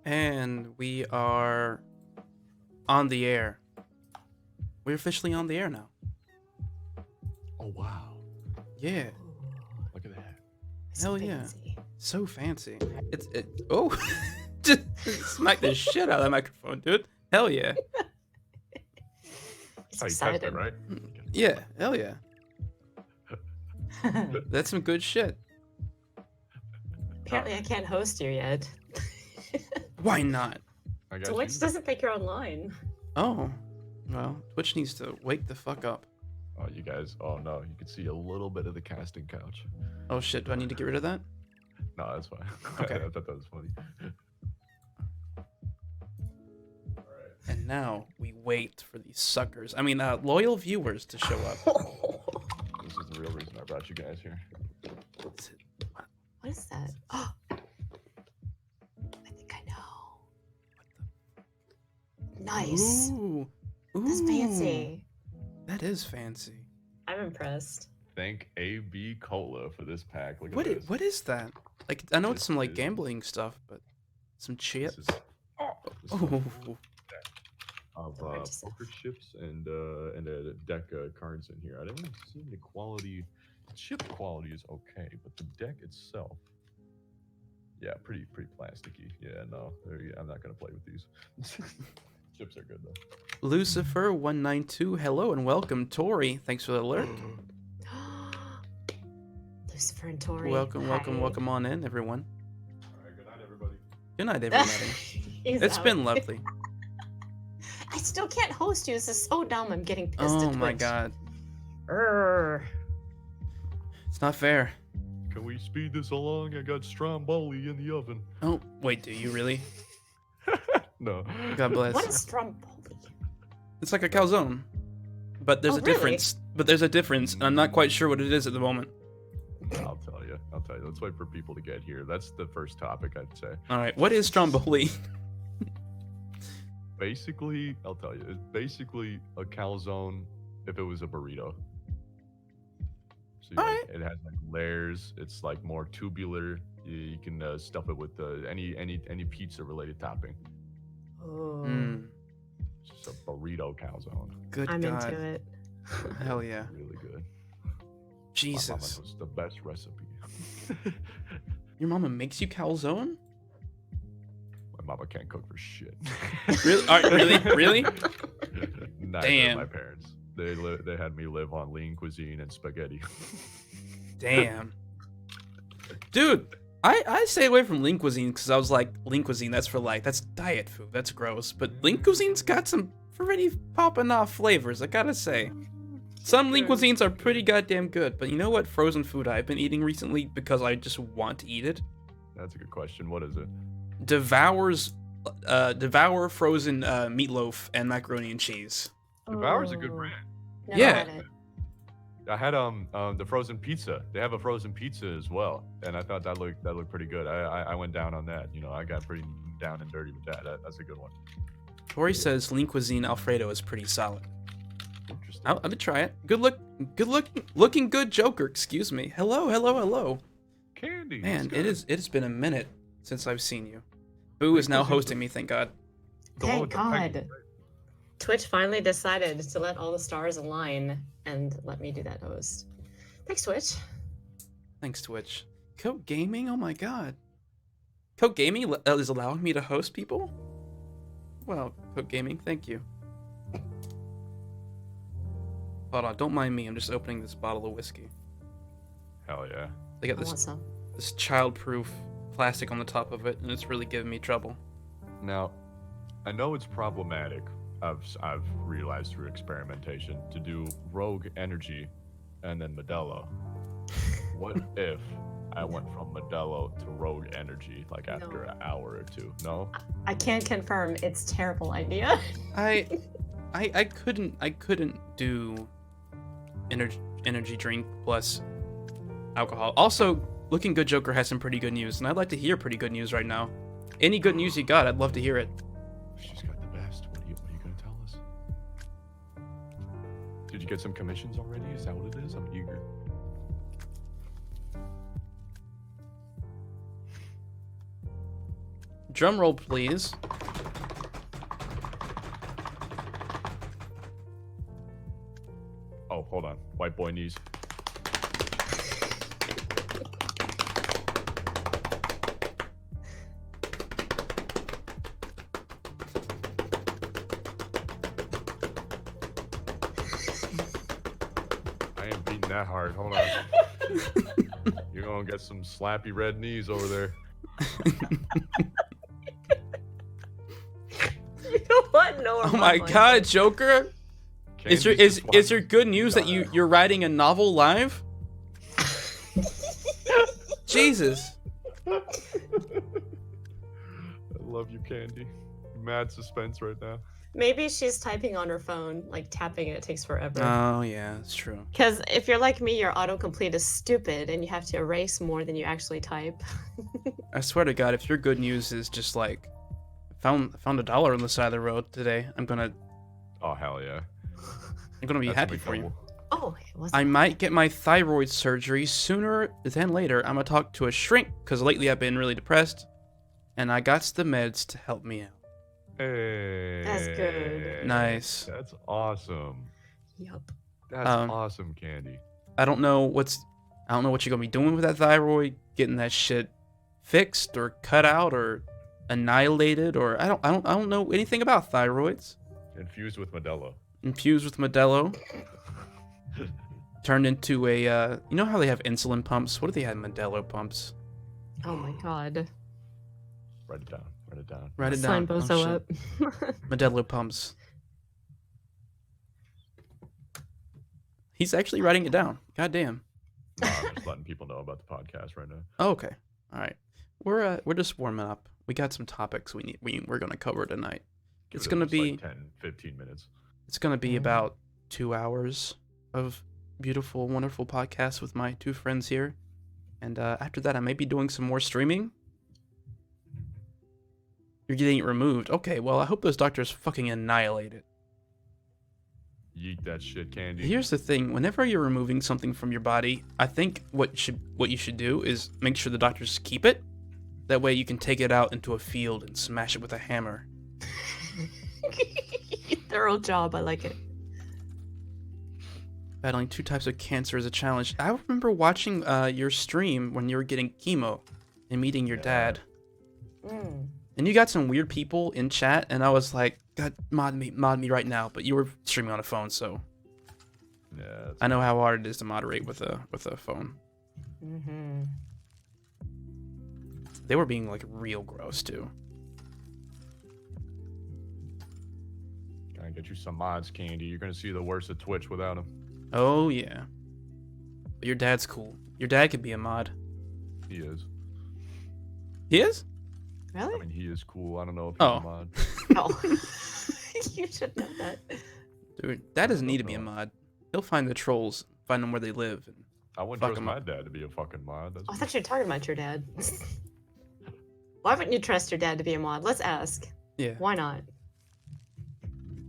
And we are on the air. We're officially on the air now. Oh, wow. Yeah. Look at that. Hell yeah. Fancy. So fancy. Oh, just smack the shit out of that microphone, dude. Hell yeah. It's How you test it, exciting. right? Yeah, hell yeah. That's some good shit. Apparently, I can't host you yet. Why not? I got Twitch you. doesn't think you're online. Oh, well, Twitch needs to wake the fuck up. Oh, you guys. Oh, no. You can see a little bit of the casting couch. Oh shit, do I need to get rid of that? No, that's fine. Okay. I thought that was funny. And now we wait for these suckers. I mean, loyal viewers to show up. This is the real reason I brought you guys here. What is that? Oh, I think I know. Nice. Ooh, That's ooh, fancy. That is fancy. I'm impressed. Thank AB Cola for this pack. Look at What this. what is that? Like, I know it's This some like is- gambling stuff, but some This chips. is, this is Oh, of Hard to say. poker chips and a deck cards in here. I didn't see the quality. Chip quality is okay, but the deck itself, yeah, pretty plasticky. Yeah, no, I'm not gonna play with these. Chips are good though. Lucifer192, hello and welcome. Tori, thanks for the alert. Lucifer and Tori. Welcome, welcome, Hi. welcome on in, everyone. All right, good night, everybody. Good night, everybody. He's It's out. been lovely. I still can't host you. This is so dumb. I'm getting pissed Oh at my Twitch. god, Urgh. it's not fair. Can we speed this along? I got stromboli in the oven. Oh, wait, do you really? No. God bless. What is Stromboli? It's like a calzone, but there's Oh, a really? difference. But there's a difference, and I'm not quite sure what it is at the moment. I'll tell you. Let's wait for people to get here. That's the first topic, I'd say. All right, what is stromboli? Basically, I'll tell you. It's basically a calzone if it was a burrito. So Alright. it has like layers. It's like more tubular. You can stuff it with any pizza related topping. Oh, Mm, It's just a burrito calzone. good I'm God. into it. Hell yeah. Really good. My mama Jesus. knows the best recipe. Your mama makes you calzone? My mama can't cook for shit. Really? Really? Really? Neither Damn. of my parents. They had me live on lean cuisine and spaghetti. Damn. Dude, I stay away from lean cuisine because I was like, lean cuisine, that's diet food. That's gross. But lean cuisine's got some pretty popping off flavors, I gotta say. Some lean cuisines are pretty goddamn good, but you know what frozen food I've been eating recently because I just want to eat it? That's a good question. What is it? Devour frozen meatloaf and macaroni and cheese. Devour's a good Oh, brand. never Yeah. had it. I had the frozen pizza. They have a frozen pizza as well, and I thought that looked pretty good. I went down on that. You know, I got pretty down and dirty with that. That's a good one. Tori says lean cuisine Alfredo is pretty solid. Interesting. I'll try it. Looking good Joker, excuse me. Hello. Candy. Man, that's good. it's been a minute since I've seen you. Boo is now hosting me, thank God. The one Thank with the peck- God. Twitch finally decided to let all the stars align and let me do that host. Thanks, Twitch. Thanks, Twitch. Coke Gaming, oh my God. Coke Gaming is allowing me to host people? Well, Coke Gaming, thank you. Hold on, don't mind me. I'm just opening this bottle of whiskey. Hell yeah. They got I want this some. child-proof plastic on the top of it, and it's really giving me trouble. Now, I know it's problematic. I've realized through experimentation to do Rogue Energy and then Modelo. What if I went from Modelo to Rogue Energy like after No. an hour or two? No. I can't confirm. It's a terrible idea. I couldn't do energy drink plus alcohol. Also, Looking Good Joker has some pretty good news, and I'd like to hear pretty good news right now. Any good news you got, I'd love to hear it. She's got the best. What are you gonna tell us? Did you get some commissions already? Is that what it is? I'm eager. Drum roll, please. Oh, hold on. White boy knees. I ain't beating that hard. Hold on. You're gonna get some slappy red knees over there. You know what? No. Oh my God, Joker! Is there good news that you're writing a novel live? Jesus. I love you, Candy. Mad suspense right now. Maybe she's typing on her phone, like tapping it takes forever. Oh yeah, it's true. Because if you're like me, your autocomplete is stupid and you have to erase more than you actually type. I swear to God, if your good news is just like, found $1 on the side of the road today, I'm gonna Oh hell yeah. be That's happy for you. Oh, it was I might get my thyroid surgery sooner than later. I'm gonna talk to a shrink because lately I've been really depressed, and I got the meds to help me out. Hey. That's good. Nice. That's awesome. Yup. That's awesome, Candy. I don't know what you're gonna be doing with that thyroid, getting that shit fixed or cut out or annihilated, or I don't know anything about thyroids. Infused with Modelo. Infused with Modelo. Turned into a you know how they have insulin pumps? What do they have? Modelo pumps. Oh my God. Write it down. Write it down. Write it Sign down. Bozo Oh, shit. up. Modelo pumps. He's actually writing it down. God damn. No, I'm just letting people know about the podcast right now. Oh, okay. All right. We're just warming up. We got some topics we're gonna cover tonight. Give It's it gonna just be like 10, 15 minutes. It's gonna be about 2 hours of beautiful, wonderful podcast with my two friends here, and after that, I may be doing some more streaming. You're getting it removed. Okay, well, I hope those doctors fucking annihilate it. Yeet that shit, Candy. Here's the thing: whenever you're removing something from your body, I think what you should do is make sure the doctors keep it. That way, you can take it out into a field and smash it with a hammer. Thorough job. I like it. Battling 2 types of cancer is a challenge. I remember watching your stream when you were getting chemo and meeting your dad. Mm. And you got some weird people in chat, and I was like, God, mod me right now. But you were streaming on a phone, so Yeah. I know how hard it is to moderate with a phone. Mm-hmm. They were being like real gross too. Gotta get you some mods, Candy. You're gonna see the worst of Twitch without them. Oh yeah. But your dad's cool. Your dad could be a mod. He is. He is? I Really? mean, he is cool. I don't know if he's Oh. a mod. Oh. You should know that. Dude, dad doesn't need to be a mod. He'll find the trolls, find them where they live, and I wouldn't Fuck trust him my up. dad to be a fucking mod. That's Oh, I thought you were talking about your dad. Why wouldn't you trust your dad to be a mod? Let's ask. yeah. Why not?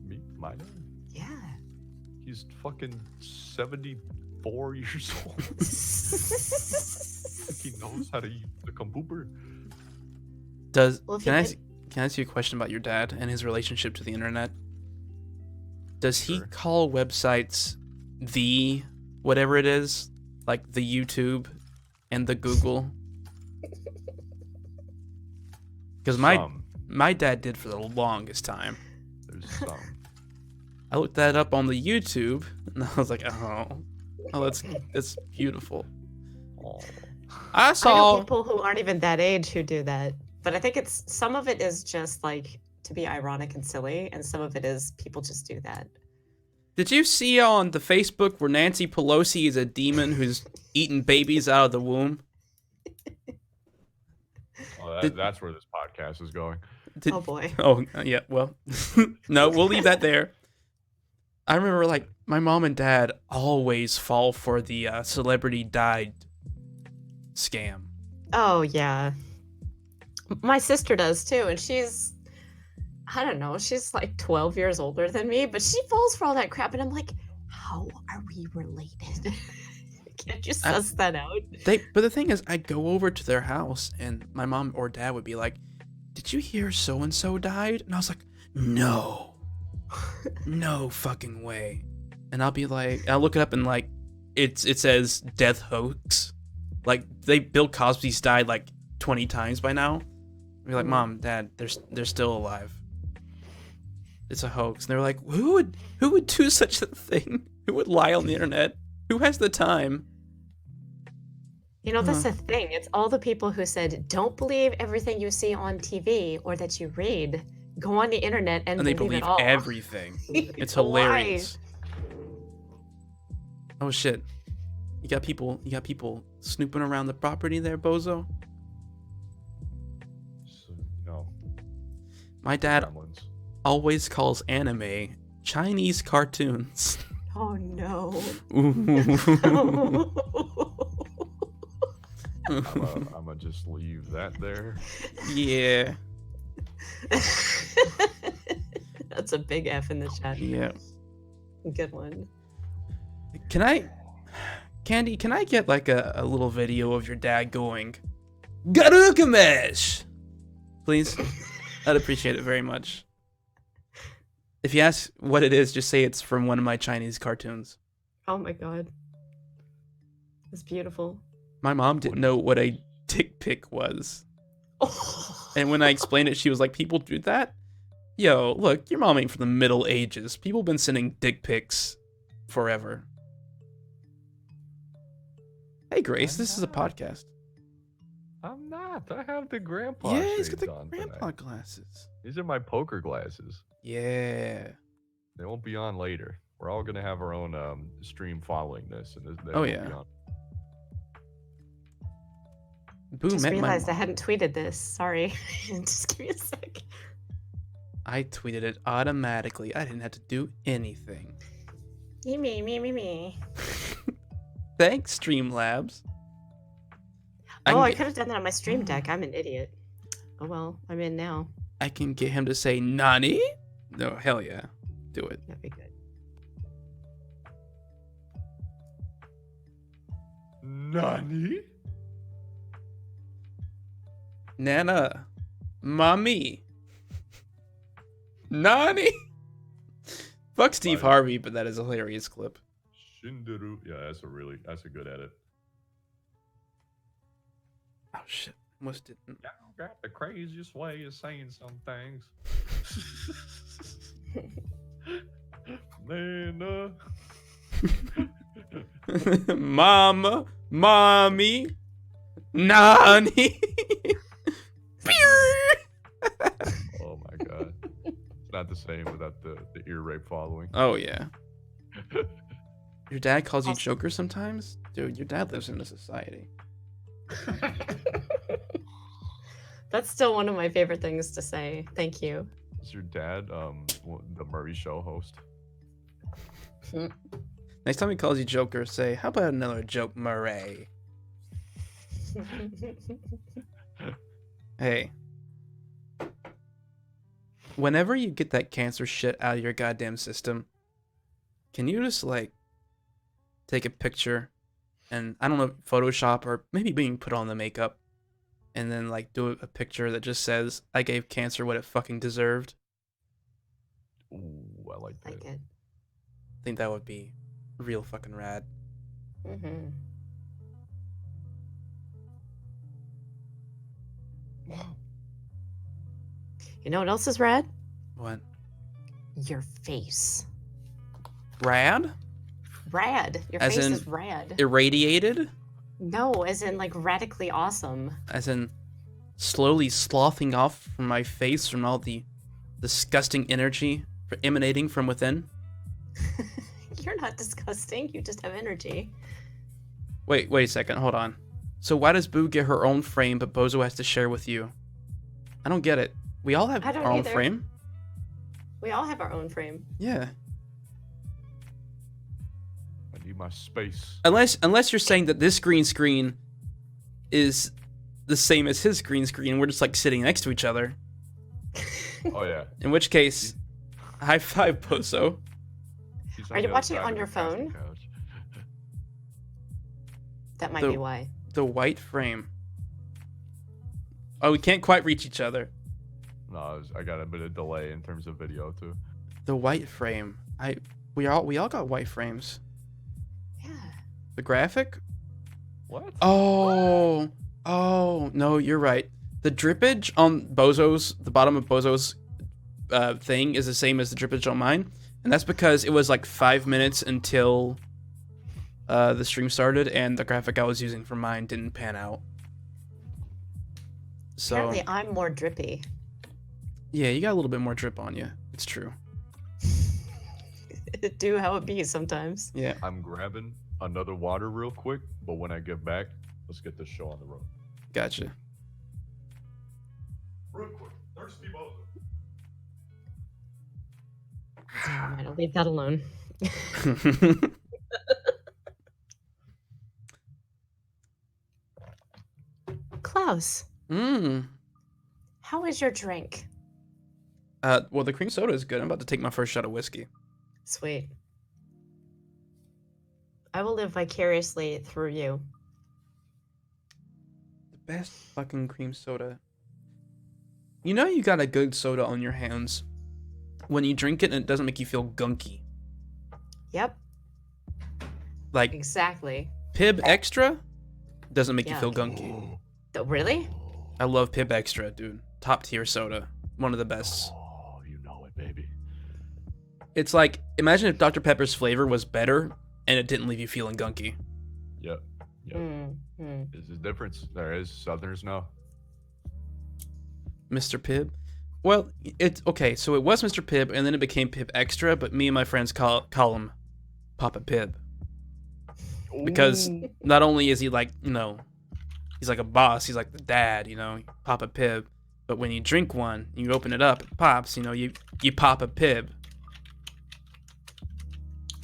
me, my dad. Yeah. He's fucking 74 years old. He knows how to use the computer. Well, if Can you I did- can I ask you a question about your dad and his relationship to the internet? Does he Sure. call websites the whatever it is, like the YouTube and the Google? Because Some. my dad did for the longest time. There's some. I looked that up on the YouTube, and I was like, oh, that's beautiful. Oh. I I know saw. people who aren't even that age who do that, but I think it's some of it is just like to be ironic and silly, and some of it is people just do that. Did you see on the Facebook where Nancy Pelosi is a demon who's eating babies out of the womb? Well, Did- that's where this podcast is going. Did- Oh boy. Oh, yeah, well, no, we'll leave that there. I remember, like, my mom and dad always fall for the celebrity died scam. Oh yeah. My sister does too, and she's I don't know, she's like 12 years older than me, but she falls for all that crap, and I'm like, how are we related? Can't you suss that out? But the thing is, I'd go over to their house, and my mom or dad would be like, did you hear so and so died? And I was like, no, no fucking way. And I'll be like, I'll look it up and like, it says death hoax. Like Bill Cosby's died like 20 times by now. We're like, Mom, Dad, they're still alive. It's a hoax. And they're like, who would do such a thing? Who would lie on the internet? Who has the time? You know, that's the thing. It's all the people who said, don't believe everything you see on TV or that you read. Go on the internet and they believe believe it all. everything. It's Why? hilarious. Oh shit. You got people snooping around the property there, Bozo? So, you know, My dad gremlins. always calls anime Chinese cartoons. Oh no. I'm gonna just leave that there. Yeah. That's a big F in the chat. Yeah. Good one. Candy, can I get like a little video of your dad going, Garukamesh? Please? I'd appreciate it very much. If you ask what it is, just say it's from one of my Chinese cartoons. Oh my god. It's beautiful. My mom didn't know what a dick pic was. Oh. And when I explained it, she was like, people do that? Yo, look, your mom ain't from the Middle Ages. People been sending dick pics forever. Hey, Grace, this is a podcast. I'm not. I have the grandpa Yeah, he's got shades the on grandpa tonight. glasses. These are my poker glasses. Yeah. They won't be on later. We're all gonna have our own stream following this, and they Oh, won't yeah. be on. Boo Just met my realized I mom. hadn't tweeted this. Sorry. Just give me a sec. I tweeted it automatically. I didn't have to do anything. Me. Thanks, Streamlabs. Oh, I can could have done that on my stream deck. I'm an idiot. Oh well, I'm in now. I can get him to say Nani? No, hell yeah. Do it. That'd be good. Nani? Nana. Mommy. Nani? Fuck Steve Right. Harvey, but that is a hilarious clip. Shinderu. Yeah, that's a good edit. Oh shit. Almost didn't. Y'all got the craziest way of saying some things. Man, Mama. Mommy. Nani. oh my god. It's not the same without the ear rape following. Oh yeah. Your dad calls you Also- Joker sometimes? Dude, your dad lives in a society. That's still one of my favorite things to say. Thank you. Is your dad the Murray Show host? Next time he calls you Joker, say, how about another joke, Murray? Hey. Whenever you get that cancer shit out of your goddamn system, can you just, like, take a picture and, I don't know, Photoshop or maybe being put on the makeup and then, like, do a picture that just says, I gave cancer what it fucking deserved? Ooh, I like that. Like it. I think that would be real fucking rad. Mm-hmm. You know what else is rad? What? Your face. Rad? Rad. Your As face in- is rad. Irradiated? No, as in like radically awesome. As in slowly sloughing off from my face from all the disgusting energy emanating from within? You're not disgusting. You just have energy. Wait a second, hold on. So why does Boo get her own frame but Bozo has to share with you? I don't get it. We all have I don't our own either. frame? We all have our own frame. Yeah. I need my space. Unless you're saying that this green screen is the same as his green screen and we're just like sitting next to each other. Oh yeah. In which case, high five, Bozo. He's Are you the other watching it side on of your the casting phone? couch. That might The- be why. The white frame. Oh, we can't quite reach each other. No, I got a bit of delay in terms of video too. The white frame. We all got white frames. Yeah. The graphic? What? Oh, no, you're right. The drippage on the bottom of Bozo's thing is the same as the drippage on mine, and that's because it was like 5 minutes until the stream started, and the graphic I was using for mine didn't pan out. So Apparently, I'm more drippy. yeah, you got a little bit more drip on you. It's true. It do how it be sometimes. Yeah. I'm grabbing another water real quick, but when I get back, let's get this show on the road. Gotcha. Real quick, thirsty Bozo. Damn, I'll leave that alone. Clouse, how is your drink? Well, the cream soda is good. I'm about to take my first shot of whiskey. Sweet. I will live vicariously through you. The best fucking cream soda. You know you got a good soda on your hands when you drink it and it doesn't make you feel gunky. Yep, Like exactly. Pib Extra doesn't make you Yeah. feel gunky. Really? I love Pib Extra, dude. Top tier soda. One of the best. Oh, you know it, baby. It's like, imagine if Dr. Pepper's flavor was better and it didn't leave you feeling gunky. Yep. This is difference. There is Southerners know. Mr. Pibb? Well, it's okay, so it was Mr. Pibb and then it became Pib Extra, but me and my friends call him Papa Pibb. Because not only is he like, he's like a boss, he's like the dad, Papa Pibb. But when you drink one, you open it up, it pops, you pop a Pibb.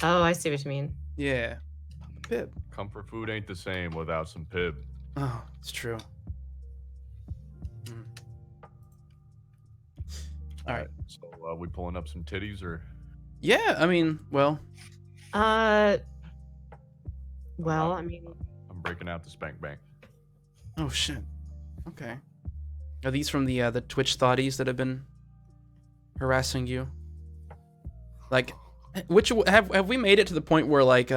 Oh, I see what you mean. Yeah. Papa Pibb. Comfort food ain't the same without some pib. Oh, it's true. All right. So, we pulling up some titties or? Yeah, I mean, well. Well, I mean. I'm breaking out the spank bank. Oh shit. Okay. Are these from the Twitch thotties that have been harassing you? Like, have we made it to the point where like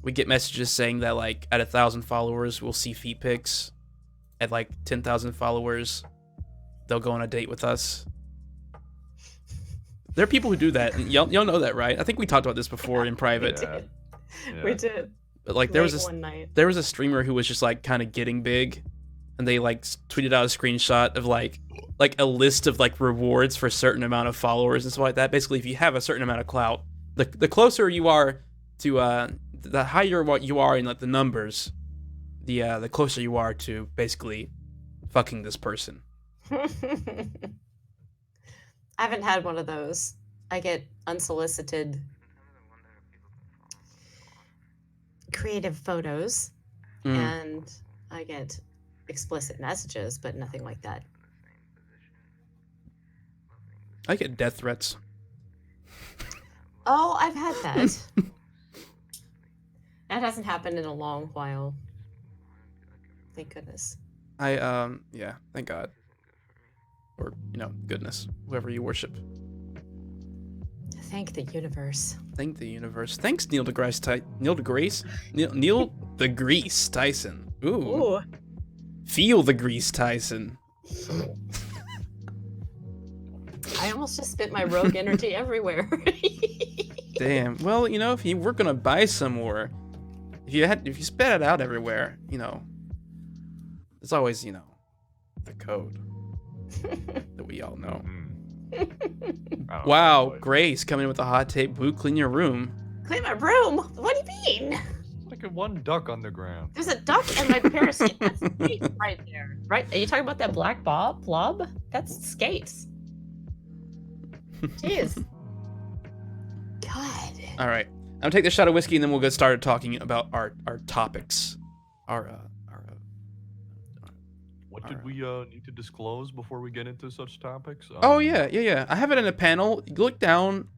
we get messages saying that like at 1,000 followers we'll see feet pics, at like 10,000 followers they'll go on a date with us? There are people who do that, and y'all know that, right? I think we talked about this before in private. We did. But like there was one night. There was a streamer who was just like kind of getting big, and they like tweeted out a screenshot of like a list of like rewards for a certain amount of followers and stuff like that. Basically, if you have a certain amount of clout, the closer you are to the higher what you are in like the numbers, the closer you are to basically fucking this person. I haven't had one of those. I get unsolicited creative photos and I get explicit messages, but nothing like that. I get death threats. Oh, I've had that. That hasn't happened in a long while. Thank goodness. Yeah, thank God. Or, goodness, whoever you worship. Thank the universe. Thank the universe. Thanks, Neil deGrasse Tyson. Ooh. Feel the Grease Tyson. I almost just spit my rogue energy everywhere. Damn. Well, if you were gonna buy some more, if you spit it out everywhere, it's always, the code that we all know. Wow, Grace coming in with a hot take. Boo, clean your room. Clean my room? What do you mean? Like a one duck on the ground. There's a duck and my parasite. That's skates right there. Right? Are you talking about that black blob? That's skates. Jeez. God. All right. I'm gonna take this shot of whiskey and then we'll get started talking about our topics. What did we need to disclose before we get into such topics? Oh yeah. I have it in a panel. You look down.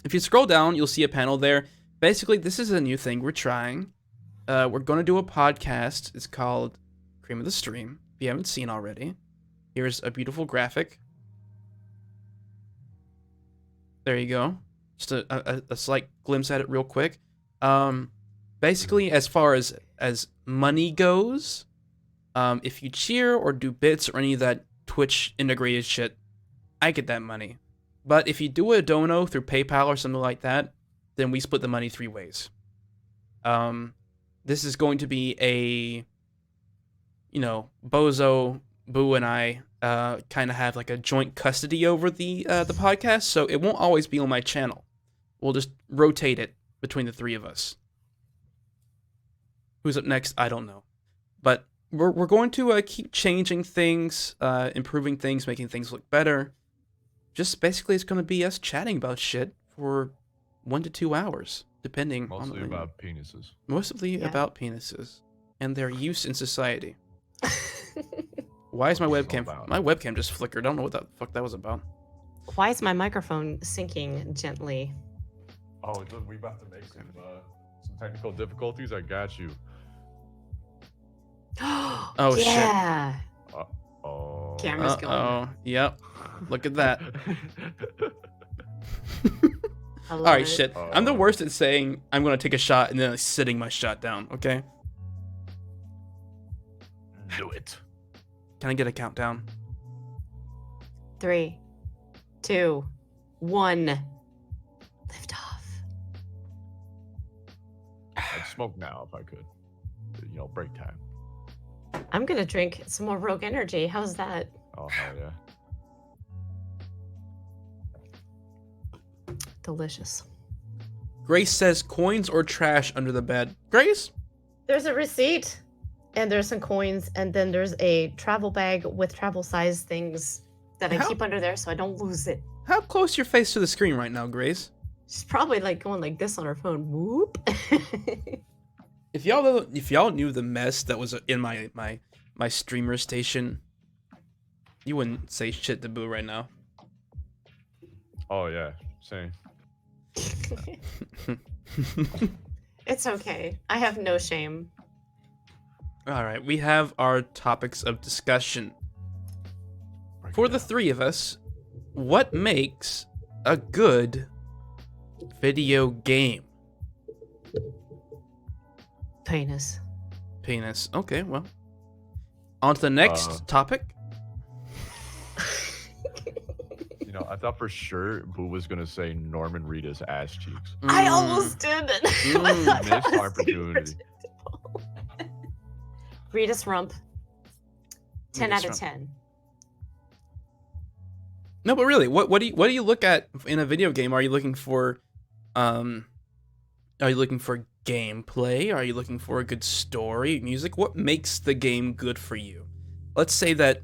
If you scroll down, you'll see a panel there. Basically, this is a new thing we're trying. We're gonna do a podcast. It's called Cream of the Stream. If you haven't seen already, Here's a beautiful graphic. There you go. Just a slight glimpse at it real quick. Basically, as far as money goes, if you cheer or do bits or any of that Twitch integrated shit, I get that money. But if you do a dono through PayPal or something like that, then we split the money 3 ways. This is going to be a, Bozo, Boo, and I kind of have like a joint custody over the podcast, so it won't always be on my channel. We'll just rotate it between the 3 of us. Who's up next? I don't know. But we're going to keep changing things, improving things, making things look better. Just basically, it's going to be us chatting about shit for 1 to 2 hours, depending on Mostly about penises. Mostly about penises and their use in society. Why is my webcam? My webcam just flickered. I don't know what the fuck that was about. Why is my microphone sinking gently? Oh, we about to make some technical difficulties. I got you. Oh yeah. Shit. Oh. Camera's going. Oh, yep. Look at that. All right, shit. I'm the worst at saying I'm gonna take a shot and then sitting my shot down. Okay. Do it. Can I get a countdown? 3, 2, 1. Lift off. I'd smoke now if I could. Break time. I'm gonna drink some more Rogue Energy. How's that? Oh hell yeah. Delicious. Grace says coins or trash under the bed. Grace? There's a receipt, and there's some coins, and then there's a travel bag with travel size things that I keep under there so I don't lose it. How close your face to the screen right now, Grace? She's probably like going like this on her phone. Whoop. If y'all knew the mess that was in my streamer station, you wouldn't say shit to Boo right now. Oh yeah, same. It's okay. I have no shame. All right, we have our topics of discussion. For the 3 of us, what makes a good video game? Penis. Penis. Okay, well. On to the next topic. I thought for sure Boo was gonna say Norman Reedus ass cheeks. I almost did it. Missed opportunity. Reedus rump. 10 Reedus out of rump. 10. No, but really, what do you look at in a video game? Are you looking for gameplay? Are you looking for a good story, music? What makes the game good for you? Let's say that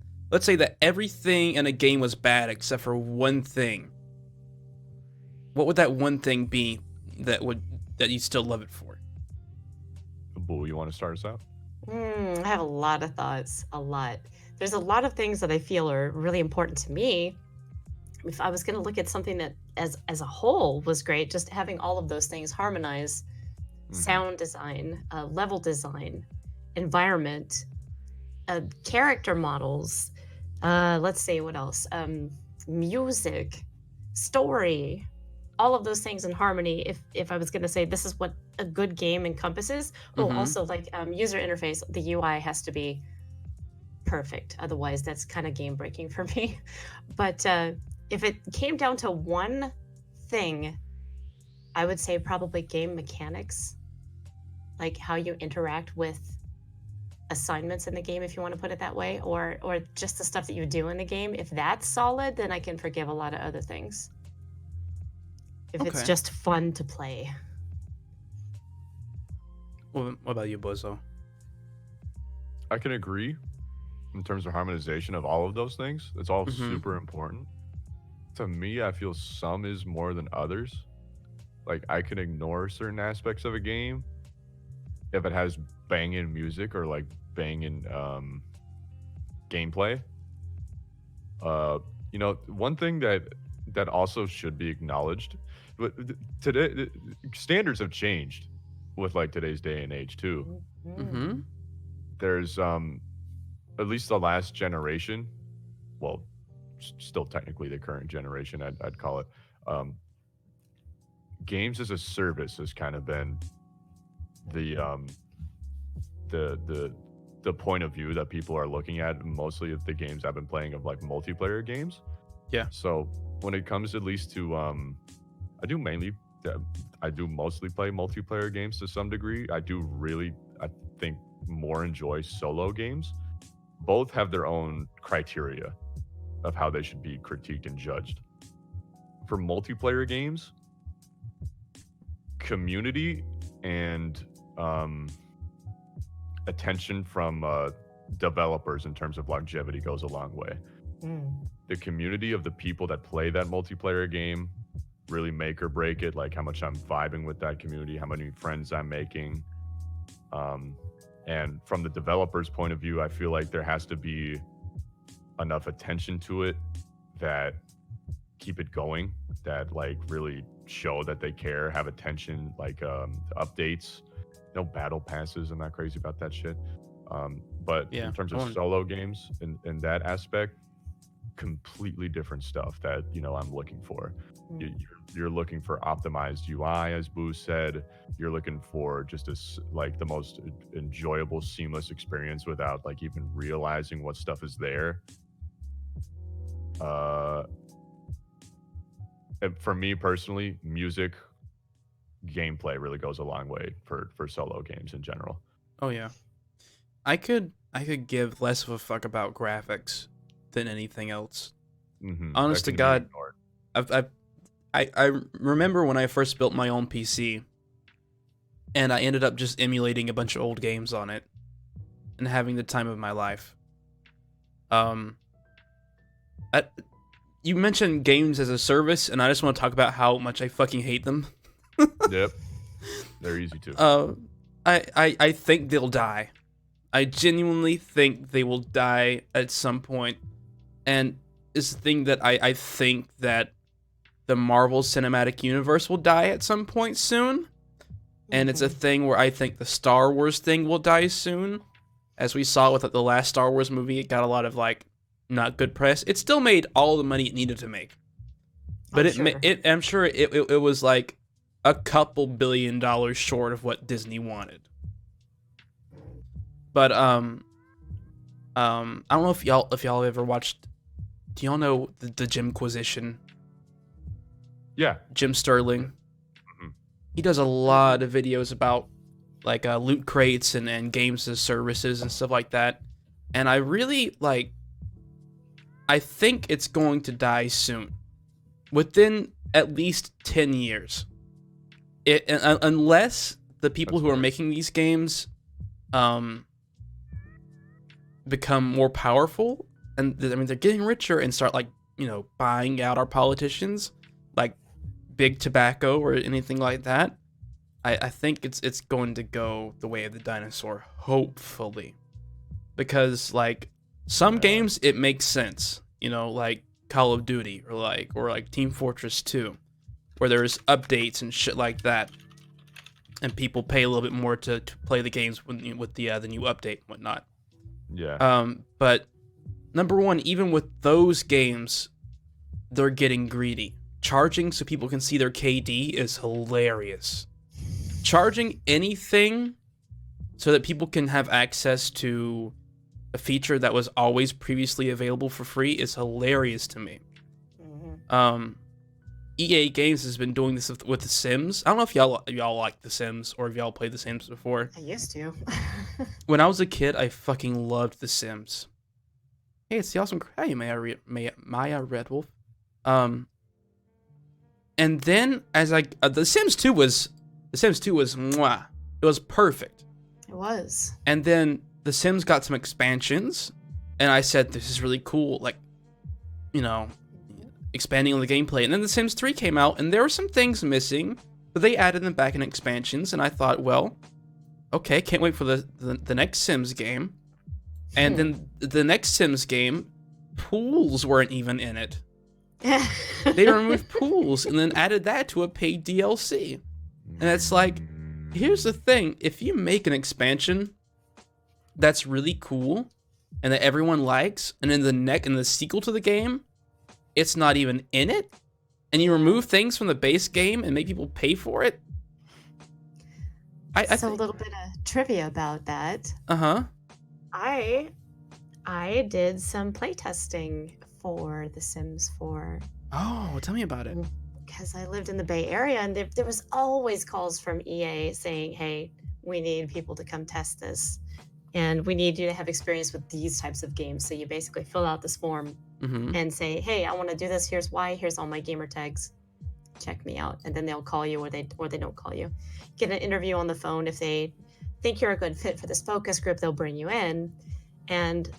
everything in a game was bad except for one thing. What would that one thing be that you still love it for? Boo, you want to start us out? I have a lot of thoughts. A lot. There's a lot of things that I feel are really important to me. If I was going to look at something that as a whole was great, just having all of those things harmonize, sound design, level design, environment, character models, let's see what else, music, story, all of those things in harmony. If I was going to say this is what a good game encompasses. Also like user interface, the UI has to be perfect, otherwise that's kind of game breaking for me. But if it came down to one thing, I would say probably game mechanics, like how you interact with assignments in the game, if you want to put it that way, or just the stuff that you do in the game. If that's solid, then I can forgive a lot of other things. If it's just fun to play. What about you, Bozo? I can agree in terms of harmonization of all of those things. It's all super important. To me, I feel some is more than others. Like, I can ignore certain aspects of a game if it has banging music or like banging gameplay. One thing that also should be acknowledged, but today standards have changed with like today's day and age too. Mm-hmm. There's at least the last generation well, still technically the current generation, I'd call it. Games as a service has kind of been the the point of view that people are looking at, mostly of the games I've been playing, of like multiplayer games. Yeah. So when it comes at least to I do mostly play multiplayer games to some degree. I think more enjoy solo games. Both have their own criteria of how they should be critiqued and judged. For multiplayer games, community and attention from developers in terms of longevity goes a long way. The community of the people that play that multiplayer game really make or break it, like how much I'm vibing with that community, how many friends I'm making. And from the developer's point of view, I feel like there has to be enough attention to it that keep it going, that like really show that they care, have attention, like updates, no battle passes. I'm not crazy about that shit. But Yeah, in terms of solo games, in that aspect, completely different stuff that, you know, I'm looking for. You're looking for optimized UI, as Boo said. You're looking for just the most enjoyable, seamless experience without like even realizing what stuff is there. And for me personally, music, gameplay really goes a long way for solo games in general. Oh yeah, I could give less of a fuck about graphics than anything else. Honest to God, I remember when I first built my own PC, and I ended up just emulating a bunch of old games on it, and having the time of my life. You mentioned games as a service, and I just want to talk about how much I fucking hate them. Yep, they're easy to. I think they'll die. I genuinely think they will die at some point, and it's the thing that I think that the Marvel Cinematic Universe will die at some point soon, and it's a thing where I think the Star Wars thing will die soon. As we saw with the last Star Wars movie, it got a lot of like not good press. It still made all the money it needed to make, but I'm sure it was like a couple $1 billion short of what Disney wanted. But I don't know if y'all ever watched. Do y'all know the Jimquisition? Yeah, Jim Sterling. He does a lot of videos about like loot crates and games as services and stuff like that. And I really like. I think it's going to die soon, within at least 10 years. Unless the people who are making these games become more powerful, and I mean they're getting richer and start like, you know, buying out our politicians, like big tobacco or anything like that. I think it's going to go the way of the dinosaur, hopefully, because like some games it makes sense, you know, like Call of Duty or like Team Fortress 2, where there's updates and shit like that, and people pay a little bit more to play the games with the new update and whatnot. Yeah. But number one, even with those games, they're getting greedy. Charging so people can see their KD is hilarious. Charging anything so that people can have access to a feature that was always previously available for free is hilarious to me. EA Games has been doing this with The Sims. I don't know if y'all like The Sims or if y'all played The Sims before. I used to. When I was a kid, I fucking loved The Sims. Hey, it's the awesome. Hey, Maya Red Wolf. And then as The Sims 2 was mwah. It was perfect. It was. And then The Sims got some expansions, and I said, this is really cool, like, you know, expanding on the gameplay. And then The Sims 3 came out, and there were some things missing, but they added them back in expansions, and I thought, well, okay, can't wait for the next Sims game. And then the next Sims game, pools weren't even in it. They removed pools and then added that to a paid DLC. And it's like, here's the thing, if you make an expansion that's really cool, and that everyone likes, and in the sequel to the game, it's not even in it, and you remove things from the base game and make people pay for it. So a little bit of trivia about that. Uh-huh. I did some playtesting for The Sims 4 Oh, tell me about it. because I lived in the Bay Area, and there was always calls from EA saying, "Hey, we need people to come test this, and we need you to have experience with these types of games." So you basically fill out this form Mm-hmm. and say, "Hey, I want to do this. Here's why. Here's all my gamer tags. Check me out." And then they'll call you, or they don't call you. Get an interview on the phone. If they think you're a good fit for this focus group, they'll bring you in. And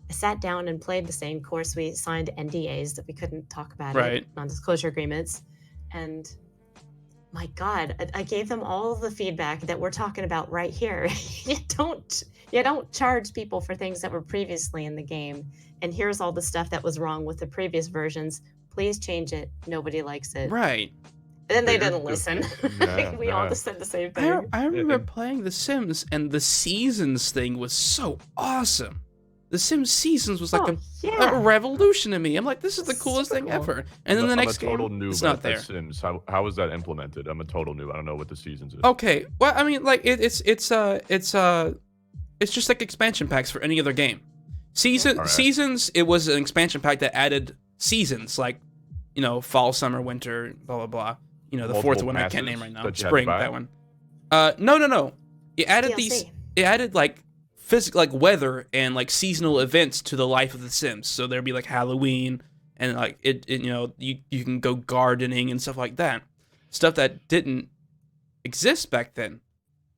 I sat down and played the same course. We signed NDAs that we couldn't talk about Right. it, non-disclosure agreements. And my God, I gave them all the feedback that we're talking about right here. You don't charge people for things that were previously in the game. And here's all the stuff that was wrong with the previous versions. Please change it. Nobody likes it. Right. And then they They're didn't listen. Yeah, We all yeah. just said the same thing. I remember playing The Sims, and the Seasons thing was so awesome. The Sims Seasons was like a revolution to me. I'm like, this is the coolest Super thing cool. ever. And then the I'm next a total game, noob it's at not there. Sims. How was that implemented? I'm a total noob. I don't know what the seasons is. Okay, well, I mean, like it's just like expansion packs for any other game. Alright. Seasons, it was an expansion pack that added seasons, like, you know, fall, summer, winter, blah blah blah. You know, the fourth Multiple one I can't passes name right now. that you had to Spring, buy? that one. No. It added DLC. It added like physical, like weather and like seasonal events to the life of the Sims. So there'd be like Halloween and like it you know, you can go gardening and stuff like that. Stuff that didn't exist back then.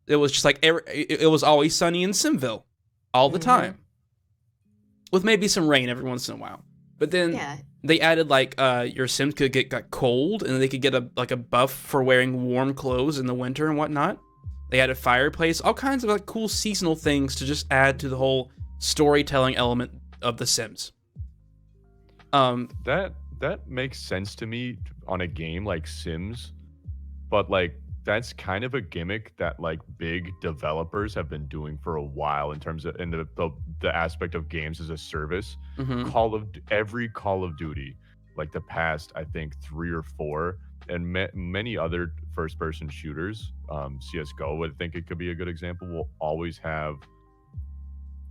It was just like it was always sunny in Simville all the time, with maybe some rain every once in a while. But then they added like your Sims could got cold, and they could get a buff for wearing warm clothes in the winter and whatnot. They added fireplace, all kinds of like cool seasonal things to just add to the whole storytelling element of the Sims. That makes sense to me on a game like Sims, but like that's kind of a gimmick that like big developers have been doing for a while in terms of in the aspect of games as a service. Mhm. Every Call of Duty, like the past I think 3 or 4, and many other first-person shooters, CS:GO, I think it could be a good example, will always have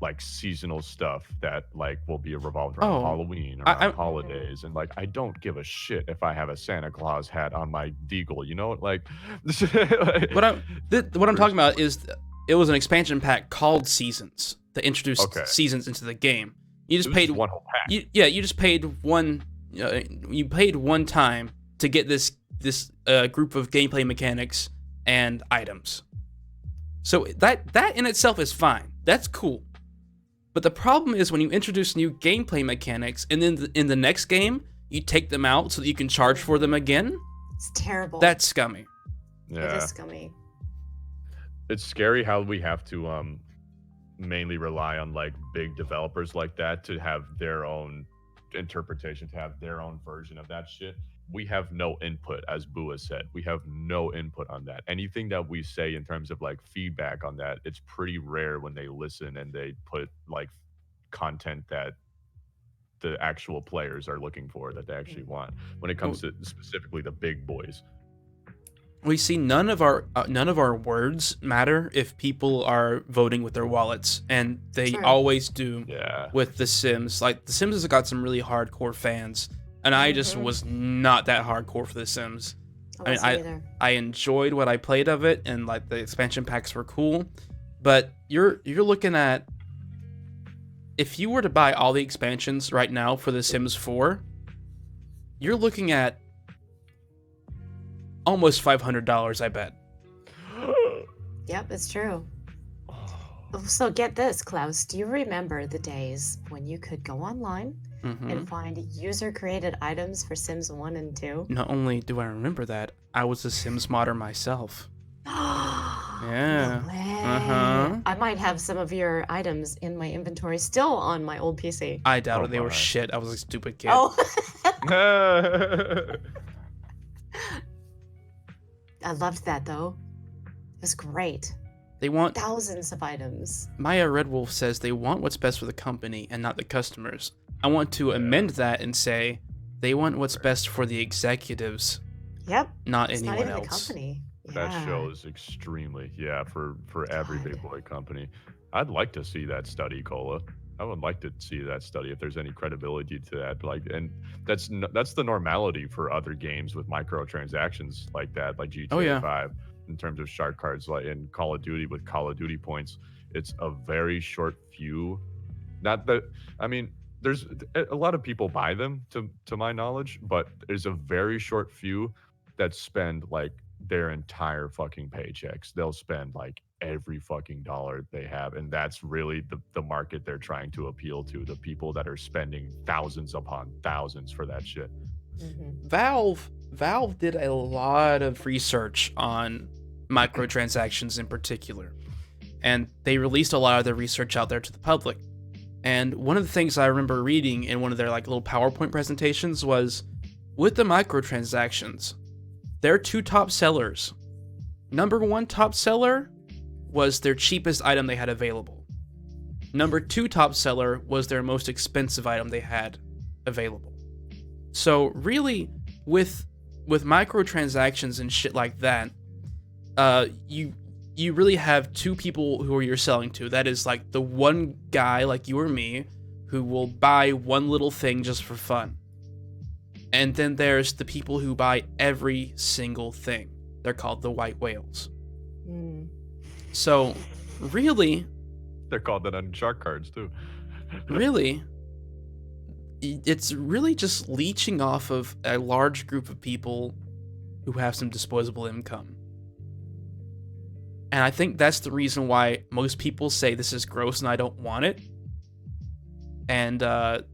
like seasonal stuff that like will be revolved around Halloween, around holidays, and like I don't give a shit if I have a Santa Claus hat on my Deagle, you know, like What I'm talking about is it was an expansion pack called Seasons that introduced seasons into the game. You just paid one whole pack. You just paid one. You paid one time to get this group of gameplay mechanics and items. So that in itself is fine. That's cool. But the problem is when you introduce new gameplay mechanics and then in the next game you take them out so that you can charge for them again. It's terrible. That's scummy. Yeah. It is scummy. It's scary how we have to mainly rely on like big developers like that to have their own interpretation, to have their own version of that shit. We have no input, as Bua said. We have no input on that. Anything that we say in terms of like feedback on that, it's pretty rare when they listen and they put like content that the actual players are looking for, that they actually want. When it comes to specifically the big boys, we see none of our words matter if people are voting with their wallets, and they always do with The Sims. Like The Sims has got some really hardcore fans, and I just was not that hardcore for The Sims. I enjoyed what I played of it, and like the expansion packs were cool, but you're looking at, if you were to buy all the expansions right now for The Sims 4, you're looking at almost $500, I bet. Yep, it's true. So get this, Clouse. Do you remember the days when you could go online and find user-created items for Sims 1 and 2? Not only do I remember that, I was a Sims modder myself. Yeah. No way. I might have some of your items in my inventory still on my old PC. I doubt it. They were shit. I was a stupid kid. Oh. I loved that though. It was great. They want thousands of items. Maya Red Wolf says they want what's best for the company and not the customers. I want to amend that and say they want what's best for the executives, Yep. not It's not anyone even else. the company. That Yeah. shows extremely, for every big boy company. I'd like to see that study, Cola. I would like to see that study if there's any credibility to that. Like, and that's the normality for other games with microtransactions like that, like GTA Oh, yeah. 5, in terms of shark cards, like in Call of Duty with Call of Duty points. It's a very short few. Not that I mean, there's a lot of people buy them to my knowledge, but there's a very short few that spend like their entire fucking paychecks. They'll spend like every fucking dollar they have, and that's really the market they're trying to appeal to, the people that are spending thousands upon thousands for that shit. Valve did a lot of research on microtransactions in particular, and they released a lot of their research out there to the public. And one of the things I remember reading in one of their like little PowerPoint presentations was, with the microtransactions, their 2 top sellers. Number 1 top seller was their cheapest item they had available. Number 2 top seller was their most expensive item they had available. So really, with microtransactions and shit like that, you really have 2 people who you're selling to. That is like the one guy like you or me who will buy one little thing just for fun. And then there's the people who buy every single thing. They're called the white whales. So really, They're called that on shark cards too. really, it's really just leeching off of a large group of people who have some disposable income. And I think that's the reason why most people say this is gross and I don't want it. And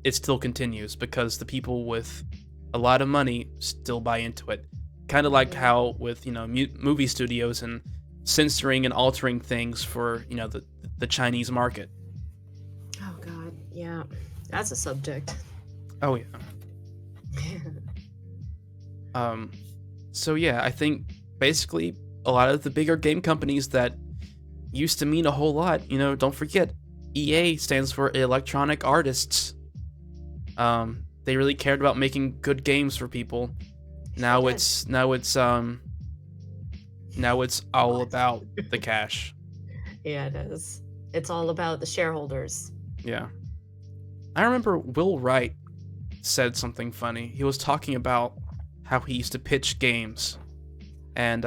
it still continues because the people with a lot of money still buy into it. Kind of like how with, movie studios and censoring and altering things for, the Chinese market. Oh God, yeah, that's a subject. Oh yeah. So yeah, I think basically a lot of the bigger game companies that used to mean a whole lot, don't forget, EA stands for Electronic Artists. They really cared about making good games for people. Now it's all about the cash. Yeah, it is. It's all about the shareholders. Yeah. I remember Will Wright said something funny. He was talking about how he used to pitch games. And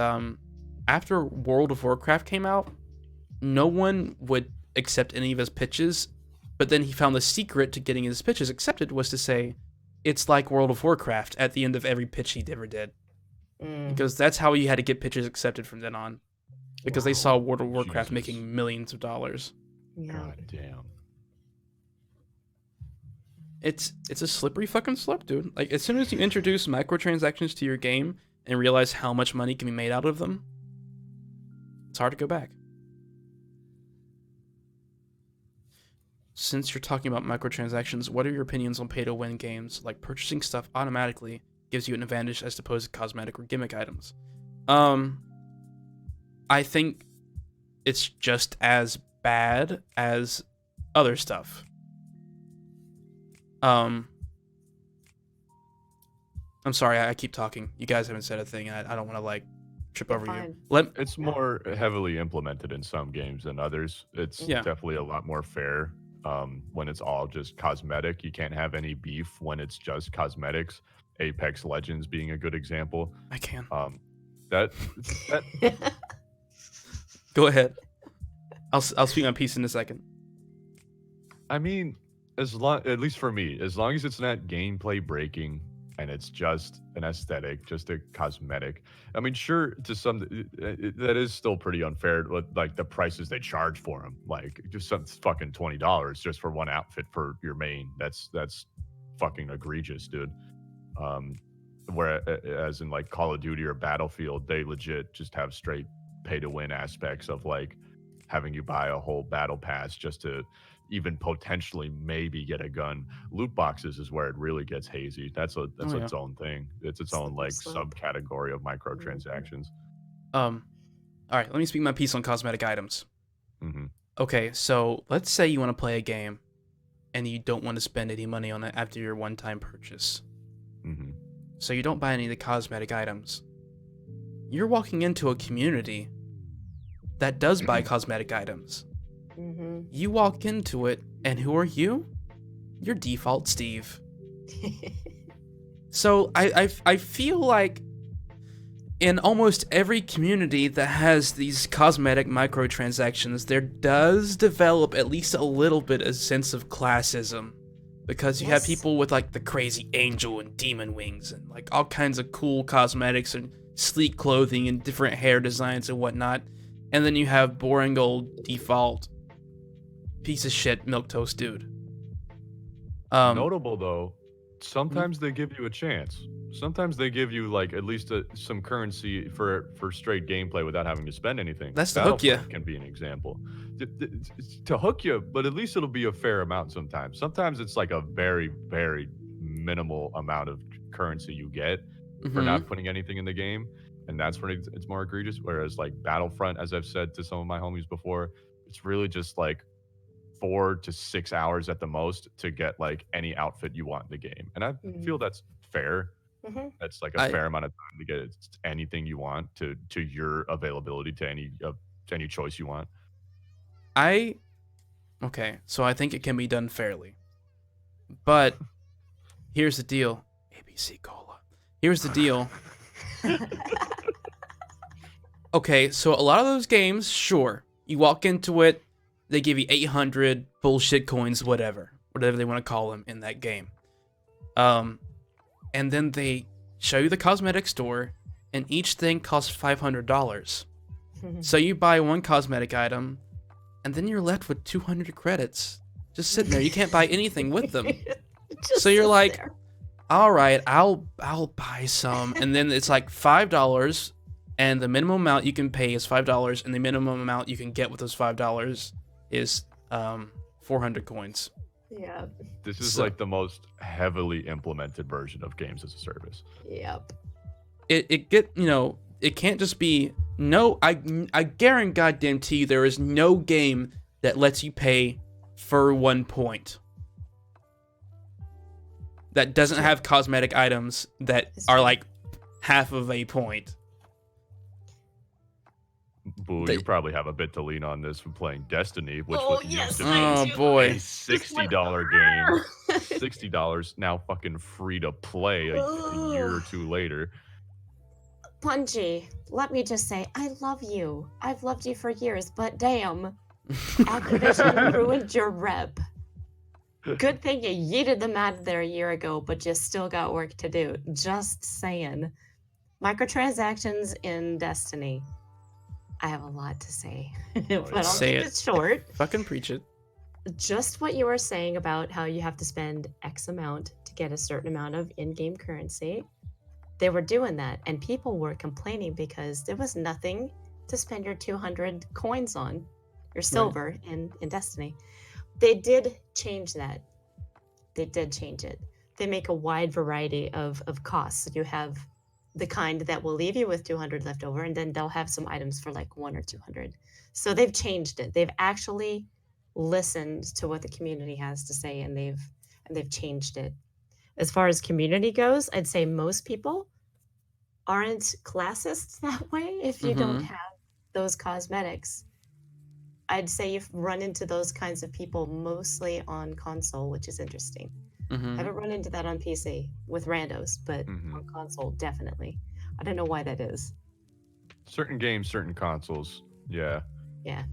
after World of Warcraft came out, no one would accept any of his pitches. But then he found the secret to getting his pitches accepted was to say, it's like World of Warcraft at the end of every pitch he ever did. Because that's how you had to get pitches accepted from then on. Because they saw World of Warcraft making millions of dollars. Yeah. God damn. It's a slippery fucking slope, dude. Like, as soon as you introduce microtransactions to your game and realize how much money can be made out of them, it's hard to go back. Since you're talking about microtransactions, what are your opinions on pay-to-win games? Like, purchasing stuff automatically gives you an advantage as opposed to cosmetic or gimmick items. I think it's just as bad as other stuff. I'm sorry, I keep talking. You guys haven't said a thing. I don't want to like trip over fine. you. It's more heavily implemented in some games than others. It's definitely a lot more fair when it's all just cosmetic. You can't have any beef when it's just cosmetics. Apex Legends being a good example. I can. That Go ahead. I'll speak my piece in a second. I mean, at least for me, as long as it's not gameplay breaking and it's just an aesthetic, just a cosmetic. I mean, sure, to some that is still pretty unfair. Like the prices they charge for them, like just some fucking $20 just for one outfit for your main. That's fucking egregious, dude. Whereas in like Call of Duty or Battlefield, they legit just have straight pay to win aspects of like having you buy a whole battle pass just to even potentially maybe get a gun. Loot boxes is where it really gets hazy. That's its own thing. It's its own like subcategory of microtransactions. All right, let me speak my piece on cosmetic items. Mm-hmm. Okay, so let's say you want to play a game and you don't want to spend any money on it after your one-time purchase. Mm-hmm. So you don't buy any of the cosmetic items. You're walking into a community that does buy cosmetic items. Mm-hmm. You walk into it, and who are you? You're default Steve. So I feel like in almost every community that has these cosmetic microtransactions, there does develop at least a little bit a sense of classism. Because you have Yes. people with like the crazy angel and demon wings and like all kinds of cool cosmetics and sleek clothing and different hair designs and whatnot. And then you have boring old default piece of shit milquetoast dude. Notable though, sometimes they give you a chance. Sometimes they give you like at least some currency for straight gameplay without having to spend anything. That's to hook ya. Battlefront can be an example. To hook you, but at least it'll be a fair amount sometimes. Sometimes it's like a very, very minimal amount of currency you get for not putting anything in the game. And that's when it's more egregious. Whereas like Battlefront, as I've said to some of my homies before, it's really just like 4 to 6 hours at the most to get like any outfit you want in the game. And I feel that's fair. Mm-hmm. That's like a fair amount of time to get anything you want to your availability to any choice you want. Okay, so I think it can be done fairly. But here's the deal. ABC Cola. Here's the deal. Okay, so a lot of those games, sure. You walk into it, they give you 800 bullshit coins, whatever they want to call them in that game. And then they show you the cosmetic store, and each thing costs $500. So you buy one cosmetic item, and then you're left with 200 credits. Just sitting there. You can't buy anything with them. So you're like, all right, I'll buy some. And then it's like $5, and the minimum amount you can pay is $5, and the minimum amount you can get with those $5 is 400 coins. Yeah. This is like the most heavily implemented version of games as a service. Yep. It can't just be I guarantee you there is no game that lets you pay for 1 point that doesn't have cosmetic items that are like half of a point. Boo, you probably have a bit to lean on this from playing Destiny, which Oh, was used yes, to I be do. boy. a $60 game. $60 now fucking free to play a year or two later. Bungie, let me just say, I love you. I've loved you for years, but damn, Activision ruined your rep. Good thing you yeeted them out of there a year ago, but you still got work to do. Just saying. Microtransactions in Destiny. I have a lot to say, but I'll Say keep it. it short. Fucking preach it. Just what you were saying about how you have to spend X amount to get a certain amount of in-game currency. They were doing that, and people were complaining because there was nothing to spend your 200 coins on, your silver in Destiny. They did change that. They did change it. They make a wide variety of costs. You have the kind that will leave you with 200 left over, and then they'll have some items for like 1 or 200. So they've changed it. They've actually listened to what the community has to say, and they've changed it. As far as community goes, I'd say most people aren't classists that way if you don't have those cosmetics. I'd say you've run into those kinds of people mostly on console, which is interesting. I haven't run into that on PC with randos, but on console, definitely. I don't know why that is. Certain games, certain consoles. Yeah. Yeah.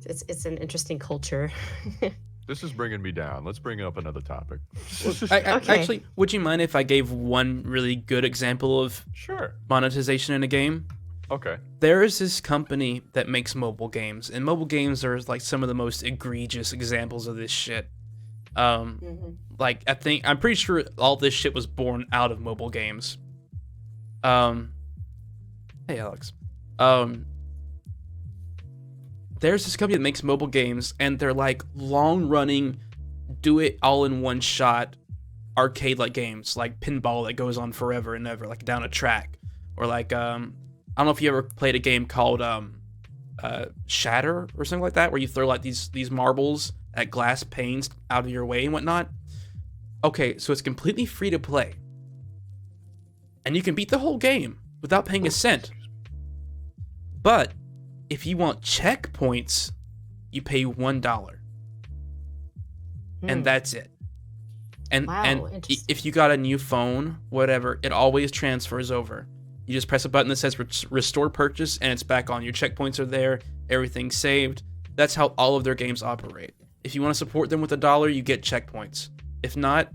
It's an interesting culture. This is bringing me down. Let's bring up another topic. Actually, would you mind if I gave one really good example of Sure. monetization in a game? Okay. There is this company that makes mobile games, and mobile games are like some of the most egregious examples of this shit. Like I'm pretty sure all this shit was born out of mobile games. Hey Alex. There's this company that makes mobile games, and they're like long-running, do it all in one shot, arcade-like games, like pinball that goes on forever and ever, like down a track, or like don't know if you ever played a game called Shatter or something like that, where you throw like these marbles at glass panes out of your way and whatnot. Okay, so it's completely free to play, and you can beat the whole game without paying a cent. But if you want checkpoints, you pay $1, and that's it. And Wow, and interesting. if you got a new phone, whatever, it always transfers over. You just press a button that says restore purchase, and it's back on. Your checkpoints are there, everything's saved. That's how all of their games operate. If you want to support them with $1, you get checkpoints. If not,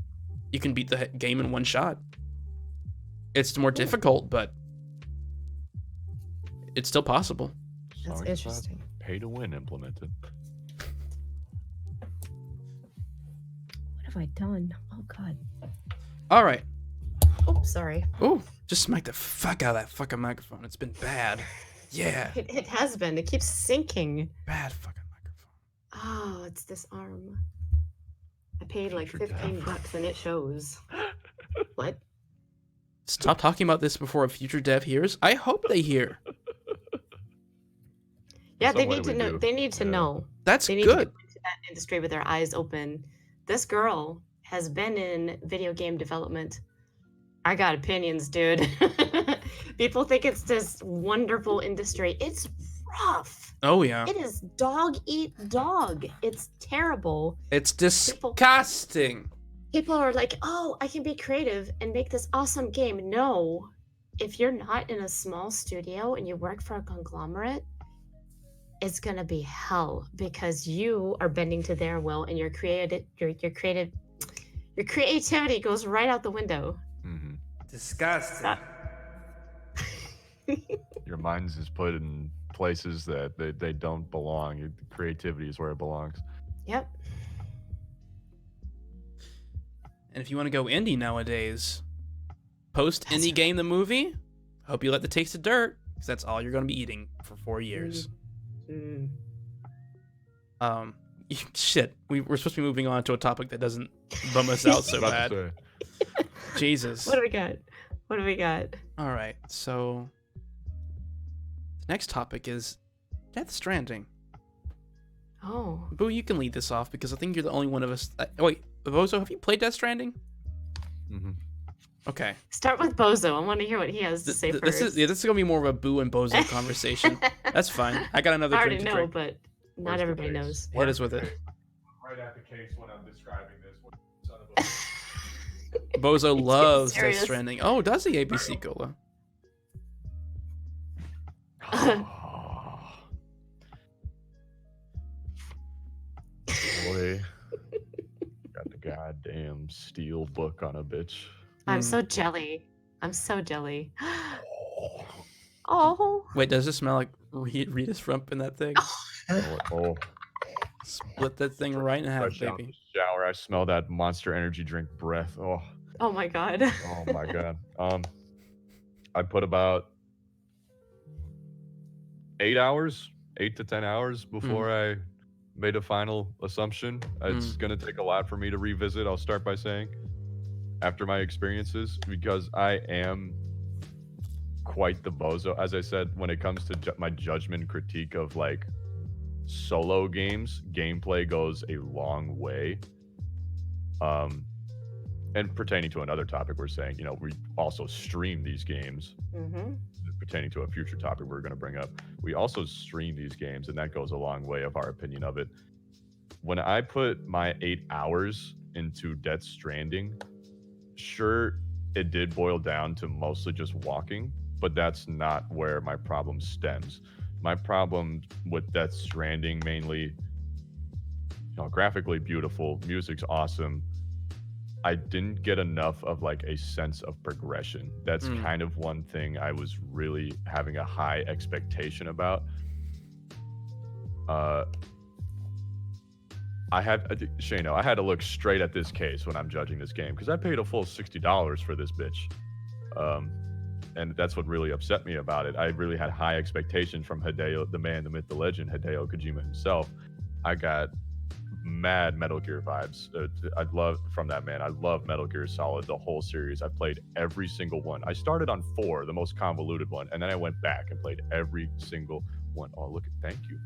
you can beat the game in one shot. It's more difficult, but it's still possible. As That's long as it's not interesting. pay to win implemented. What have I done? Oh God. All right. Oops, sorry. Oh, just smack the fuck out of that fucking microphone. It's been bad. Yeah, It has been. It keeps sinking. bad fucking microphone. Oh, it's this arm. I paid like Future $15 dev. and it shows. What? Stop talking about this before a future dev hears. I hope they hear. Yeah, some they way need to we know. do. They need to Yeah. know. That's They need to go good. into that industry with their eyes open. This girl has been in video game development. I got opinions, dude. People think it's this wonderful industry. It's rough. Oh yeah. It is dog eat dog. It's terrible. It's disgusting. People are like, oh, I can be creative and make this awesome game. No. If you're not in a small studio and you work for a conglomerate, it's gonna be hell because you are bending to their will and your creativity goes right out the window. Mm-hmm. Disgusting. Your mind's is put in places that they don't belong. Your creativity is where it belongs. Yep. And if you want to go indie nowadays, post That's indie right. game the movie. Hope you let the taste of dirt, because that's all you're going to be eating for 4 years. Mm. Shit. We're supposed to be moving on to a topic that doesn't bum us out so About bad. to say, Jesus. What do we got? What do we got? All right. So the next topic is Death Stranding. Oh. Boo, you can lead this off because I think you're the only one of us. Wait, Bozo, have you played Death Stranding? mm-hmm. Okay. Start with Bozo. I want to hear what he has to say This first. is gonna be more of a Boo and Bozo conversation. That's fine. I got another I already drink to know, drink. but not Where's the everybody case? knows. Hit us with it. Right at the case when I'm describing this. Son of a... Bozo He's loves Death serious. Stranding. Oh, does he, ABC Cola? Boy, got the goddamn steel book on a bitch. I'm Mm. so jelly. I'm so jelly. Oh. Wait, does it smell like Rita's rump in that thing? Oh, Split that thing right in half, fresh out baby. the shower. I smell that Monster Energy drink breath. Oh, Oh my god. oh my god. I put about 8 hours, 8 to 10 hours before I made a final assumption. It's gonna take a lot for me to revisit. I'll start by saying, after my experiences, because I am quite the bozo. As I said, when it comes to my judgment critique of like solo games, gameplay goes a long way. And pertaining to another topic, we're saying, we also stream these games. Mm-hmm. Pertaining to a future topic we're going to bring up, we also stream these games, and that goes a long way of our opinion of it. When I put my 8 hours into Death Stranding, sure, it did boil down to mostly just walking, but that's not where my problem stems. My problem with Death Stranding mainly, graphically beautiful, music's awesome. I didn't get enough of like a sense of progression. That's kind of one thing I was really having a high expectation about. I had to look straight at this case when I'm judging this game because I paid a full $60 for this bitch. And that's what really upset me about it. I really had high expectations from Hideo, the man, the myth, the legend, Hideo Kojima himself. I got mad Metal Gear vibes. I love from that man. I love Metal Gear Solid, the whole series. I played every single one. I started on 4, the most convoluted one, and then I went back and played every single one. Oh, look! Thank you.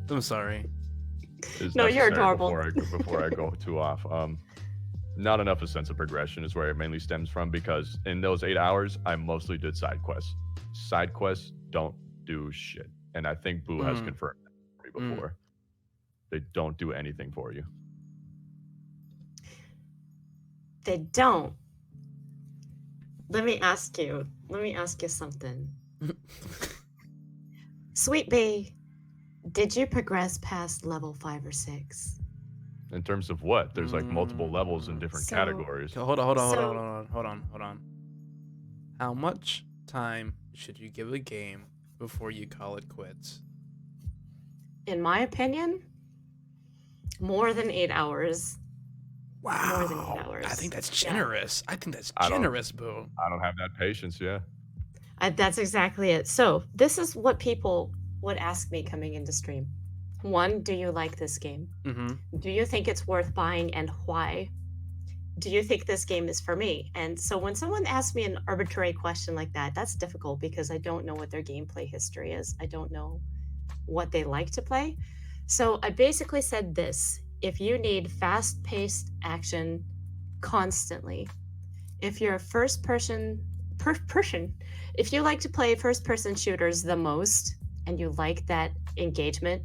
I'm sorry. No, you're Necessary adorable. Before I go too off. Not enough a sense of progression is where it mainly stems from, because in those 8 hours, I mostly did side quests. Side quests don't do shit. And I think Boo has confirmed that for me before. They don't do anything for you. They don't. Let me ask you something. Sweet Bee, did you progress past level 5 or 6? In terms of what? There's like multiple levels in different So- categories. Hold on. How much time should you give a game before you call it quits? In my opinion, more than 8 hours. Wow. More than 8 hours. I think that's Yeah. generous. I think that's I don't- generous, Boo. I don't have that patience, yeah. That's exactly it. So this is what people would ask me coming into stream. 1, do you like this game? Mm-hmm. Do you think it's worth buying, and why? Do you think this game is for me? And so when someone asks me an arbitrary question like that, that's difficult because I don't know what their gameplay history is. I don't know what they like to play. So I basically said this: if you need fast-paced action constantly, if you're a person, if you like to play first-person shooters the most and you like that engagement,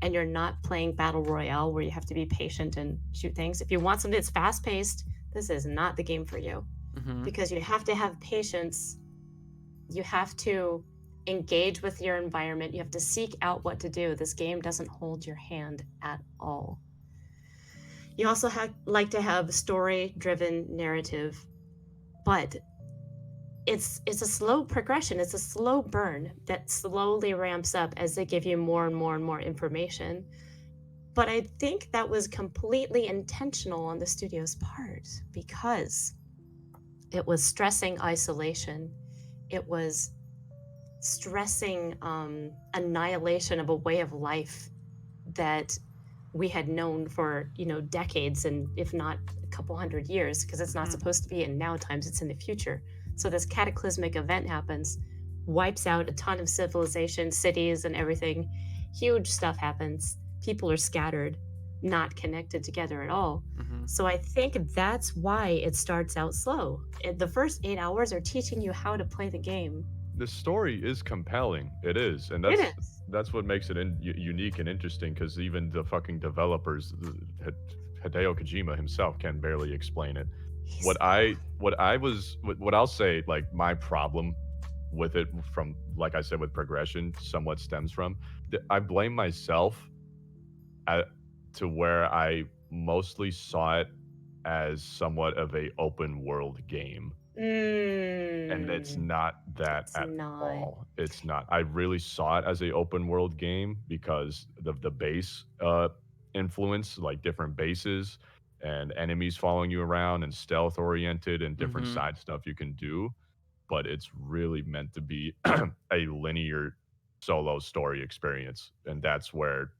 and you're not playing battle royale where you have to be patient and shoot things, if you want something that's fast-paced, this is not the game for you. Mm-hmm. Because you have to have patience. You have to engage with your environment. You have to seek out what to do. This game doesn't hold your hand at all. You also like to have story-driven narrative, but it's a slow progression. It's a slow burn that slowly ramps up as they give you more and more and more information. But I think that was completely intentional on the studio's part, because it was stressing isolation. It was stressing annihilation of a way of life that we had known for, decades, and if not a couple hundred years, because it's not supposed to be in now times, it's in the future. So this cataclysmic event happens, wipes out a ton of civilization, cities, and everything. Huge stuff happens. People are scattered, not connected together at all. Mm-hmm. So I think that's why it starts out slow. The first 8 hours are teaching you how to play the game. The story is compelling. It is. And that's what makes it unique and interesting, because even the fucking developers, Hideo Kojima himself, can barely explain it. What I'll say, like, my problem with it, from, like I said, with progression, somewhat stems from, I blame myself to where I mostly saw it as somewhat of a open world game. And it's not that at all. It's not. I really saw it as a open world game because of the base influence, like different bases and enemies following you around, and stealth oriented, and different side stuff you can do. But it's really meant to be a linear solo story experience, and that's where,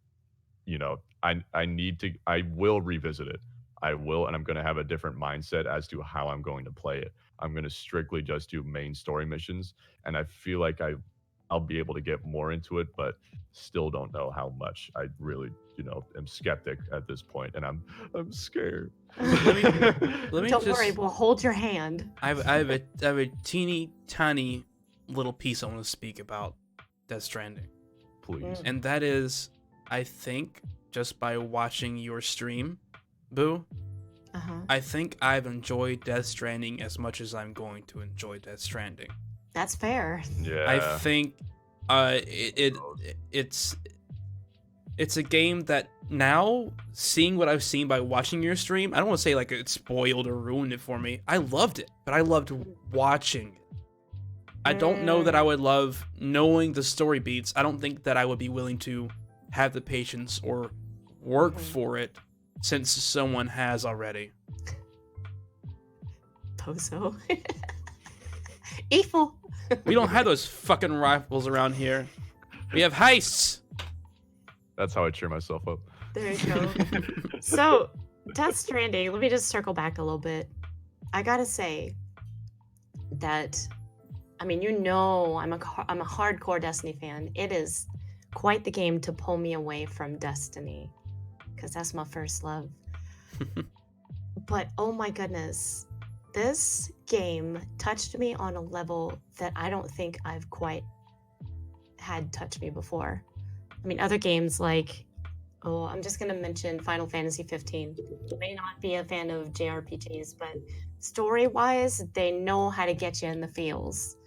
I will revisit it. I will, and I'm going to have a different mindset as to how I'm going to play it. I'm going to strictly just do main story missions, and I feel like I'll be able to get more into it, but still don't know how much. I really, am skeptic at this point, and I'm scared. Let me Don't just, worry, we'll hold your hand. I have a teeny tiny little piece I want to speak about Death Stranding, Please. and that is, I think just by watching your stream, Boo, I think I've enjoyed Death Stranding as much as I'm going to enjoy Death Stranding. That's fair. Yeah. I think it's a game that, now seeing what I've seen by watching your stream, I don't want to say like it spoiled or ruined it for me. I loved it, but I loved watching it. I don't know that I would love knowing the story beats. I don't think that I would be willing to have the patience or work for it, since someone has already. Bozo. Evil. We don't have those fucking rifles around here. We have heists. That's how I cheer myself up. There you go. So, Death Stranding, let me just circle back a little bit. I gotta say that, I mean, I'm a hardcore Destiny fan. It is quite the game to pull me away from Destiny, because that's my first love. But oh my goodness, this game touched me on a level that I don't think I've quite had touched me before. I mean, other games like, I'm just going to mention Final Fantasy 15. You may not be a fan of JRPGs, but story-wise, they know how to get you in the feels.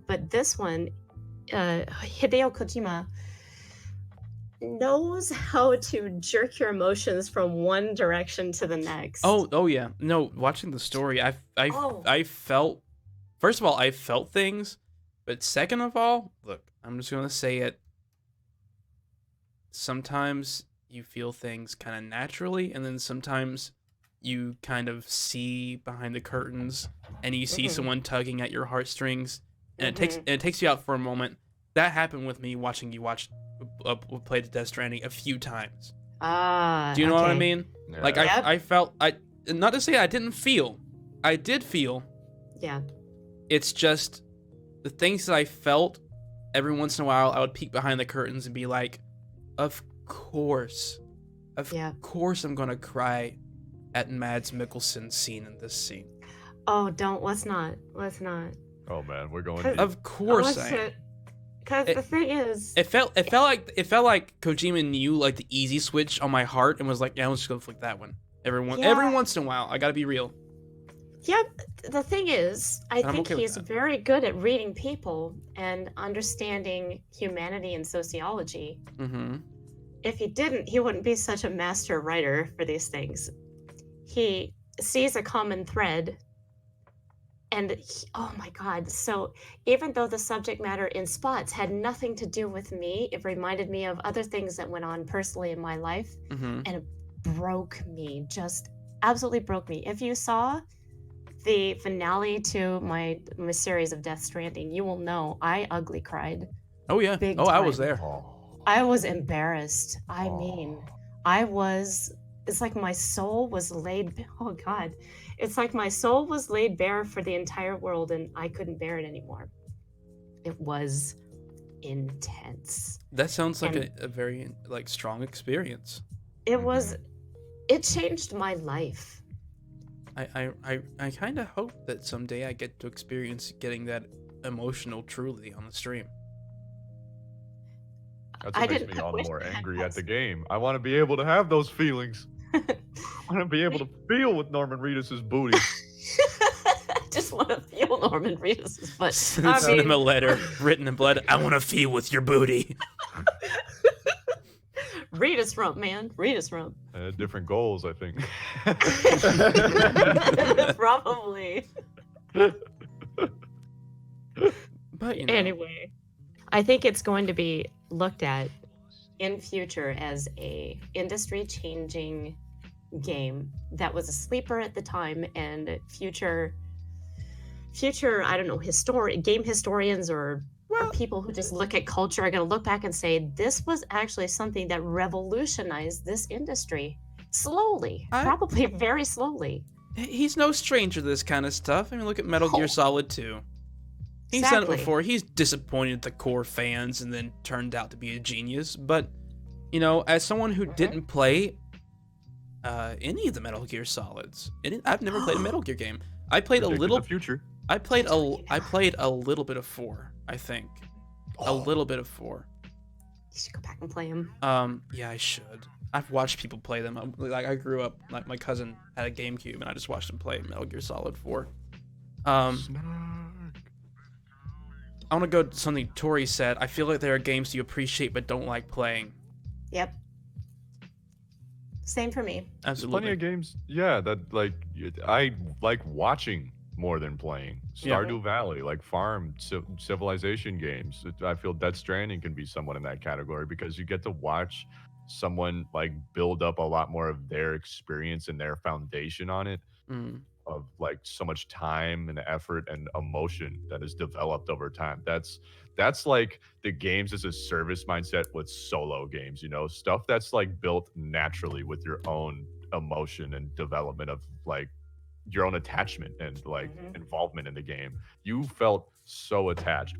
But this one, Hideo Kojima knows how to jerk your emotions from one direction to the next. Oh yeah. No, watching the story, I felt, first of all, I felt things, but second of all, look, I'm just gonna say it. Sometimes you feel things kind of naturally, and then sometimes you kind of see behind the curtains, and you see someone tugging at your heartstrings, and it takes you out for a moment. That happened with me watching you play Death Stranding a few times. Do you know what I mean? Yeah. Like I felt, not to say I didn't feel, I did feel. Yeah. It's just the things that I felt. Every once in a while, I would peek behind the curtains and be like, of course I'm gonna cry at Mads Mikkelsen's scene in this scene. Oh, let's not. Oh man, we're going. Of course I am. Because the thing is, it felt like Kojima knew like the easy switch on my heart and was like, yeah, let's just go flick that one. Every once in a while, I gotta be real. Yeah, the thing is, I think okay he's very good at reading people and understanding humanity and sociology. Mm-hmm. If he didn't, he wouldn't be such a master writer for these things. He sees a common thread, and oh my god, so even though the subject matter in spots had nothing to do with me, it reminded me of other things that went on personally in my life, and it broke me, just absolutely broke me. If you saw the finale to my series of Death Stranding, you will know I ugly cried. Oh yeah. Big I was time. there. I was embarrassed. I mean, it's like my soul was laid, oh God. It's like my soul was laid bare for the entire world and I couldn't bear it anymore. It was intense. That sounds like a very like strong experience. It changed my life. I kind of hope that someday I get to experience getting that emotional truly on the stream. That's what makes me all the more angry at the game. I want to be able to have those feelings. I want to be able to feel with Norman Reedus's booty. I just want to feel Norman Reedus's butt. Send him a letter written in blood. I want to feel with your booty. Reedus rump, man. Reedus rump. Different goals, I think. Probably. But anyway, I think it's going to be looked at in future as a industry-changing game that was a sleeper at the time, and future I don't know, game historians or people who just look at culture are going to look back and say this was actually something that revolutionized this industry slowly, probably very slowly. He's no stranger to this kind of stuff. I mean, look at Metal Gear Solid 2. He's done it before. He's disappointed the core fans and then turned out to be a genius. But, you know, as someone who didn't play any of the Metal Gear Solids, I've never played a Metal Gear game. I played a little. Future. I played a little bit of 4, I think. A little bit of 4. You should go back and play them. Yeah, I should. I've watched people play them. Like I grew up, like my cousin had a GameCube, and I just watched him play Metal Gear Solid 4. I want to go to something Tori said. I feel like there are games you appreciate but don't like playing. Yep. Same for me. Absolutely. Plenty of games, yeah, that like I like watching more than playing. Stardew Valley, like farm civilization games. I feel Death Stranding can be somewhat in that category because you get to watch someone like build up a lot more of their experience and their foundation on it. of like so much time and effort and emotion that is developed over time. That's like the games as a service mindset with solo games, you know, stuff that's like built naturally with your own emotion and development of like your own attachment and like involvement in the game. You felt so attached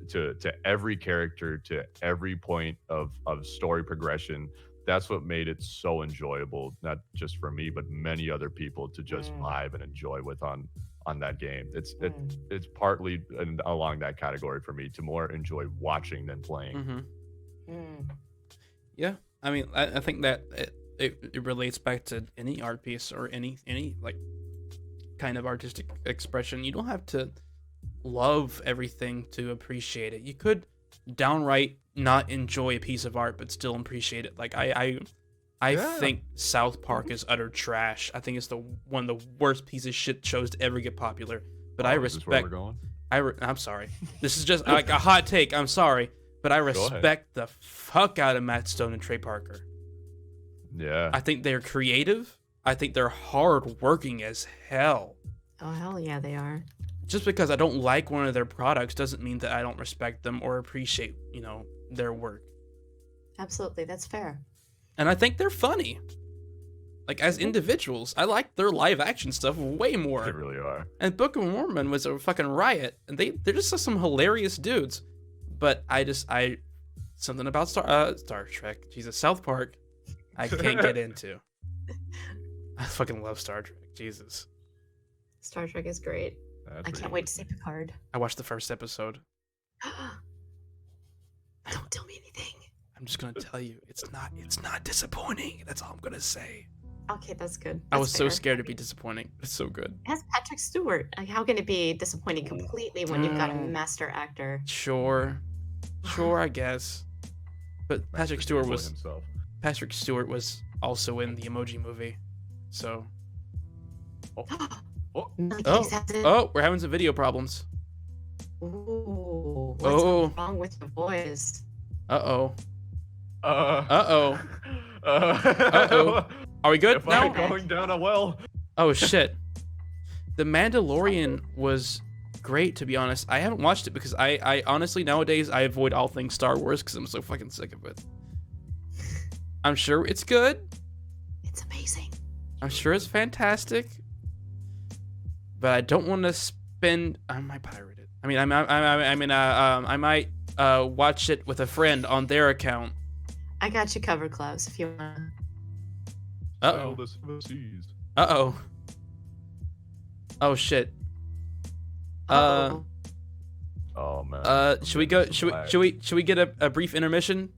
to every character, to every point of story progression. That's what made it so enjoyable, not just for me, but many other people to just vibe and enjoy with on that game. It's partly along that category for me to more enjoy watching than playing. Yeah, I mean, I think that it relates back to any art piece or any like kind of artistic expression. You don't have to love everything to appreciate it. You could downright not enjoy a piece of art but still appreciate it. Like I think South Park is utter trash. I think it's one of the worst piece of shit shows to ever get popular. But I respect. Is this where we're going? I'm sorry. This is just like a hot take. I'm sorry, but I respect the fuck out of Matt Stone and Trey Parker. Yeah. I think they're creative. I think they're hard-working as hell. Oh, hell yeah, they are. Just because I don't like one of their products doesn't mean that I don't respect them or appreciate, their work. Absolutely, that's fair. And I think they're funny. Like, as individuals, I like their live-action stuff way more. They really are. And Book of Mormon was a fucking riot. And they're just some hilarious dudes. But something about Star Trek, Jesus, South Park, I can't get into. I fucking love Star Trek, Jesus. Star Trek is great. I can't wait to see Picard. I watched the first episode. Don't tell me anything. I'm just gonna tell you, it's not disappointing. That's all I'm gonna say. Okay, that's good. I was so scared to be disappointing. It's so good. It has Patrick Stewart. Like, how can it be disappointing completely when you've got a master actor? Sure, I guess. But Patrick Stewart was also in the Emoji Movie, so. We're having some video problems. Ooh, what's wrong with your voice? Uh-oh. Uh-oh. Are we good now? I'm going down a well. Oh, shit. The Mandalorian was great, to be honest. I haven't watched it because I honestly, nowadays, I avoid all things Star Wars because I'm so fucking sick of it. I'm sure it's good. It's amazing. I'm sure it's fantastic. But I don't want to spend. I might pirate it. I mean, I might watch it with a friend on their account. I got you covered, Clouse, if you want. Uh-oh. Uh-oh. Oh shit. Oh man. Should we get a brief intermission?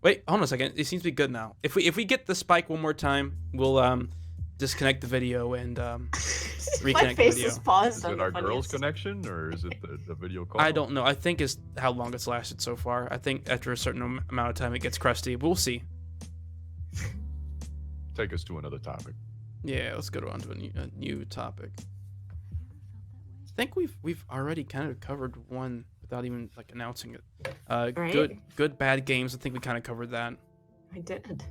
Wait, hold on a second. It seems to be good now. If we get the spike one more time, we'll disconnect the video and reconnect the video. Is paused. Is it our girls' connection or is it the video call? I don't know. I think it's how long it's lasted so far. I think after a certain amount of time it gets crusty, but we'll see. Take us to another topic. Yeah, let's go on to a new topic. I think we've already kind of covered one without even like announcing it. Right. Good bad games. I think we kind of covered that. I did.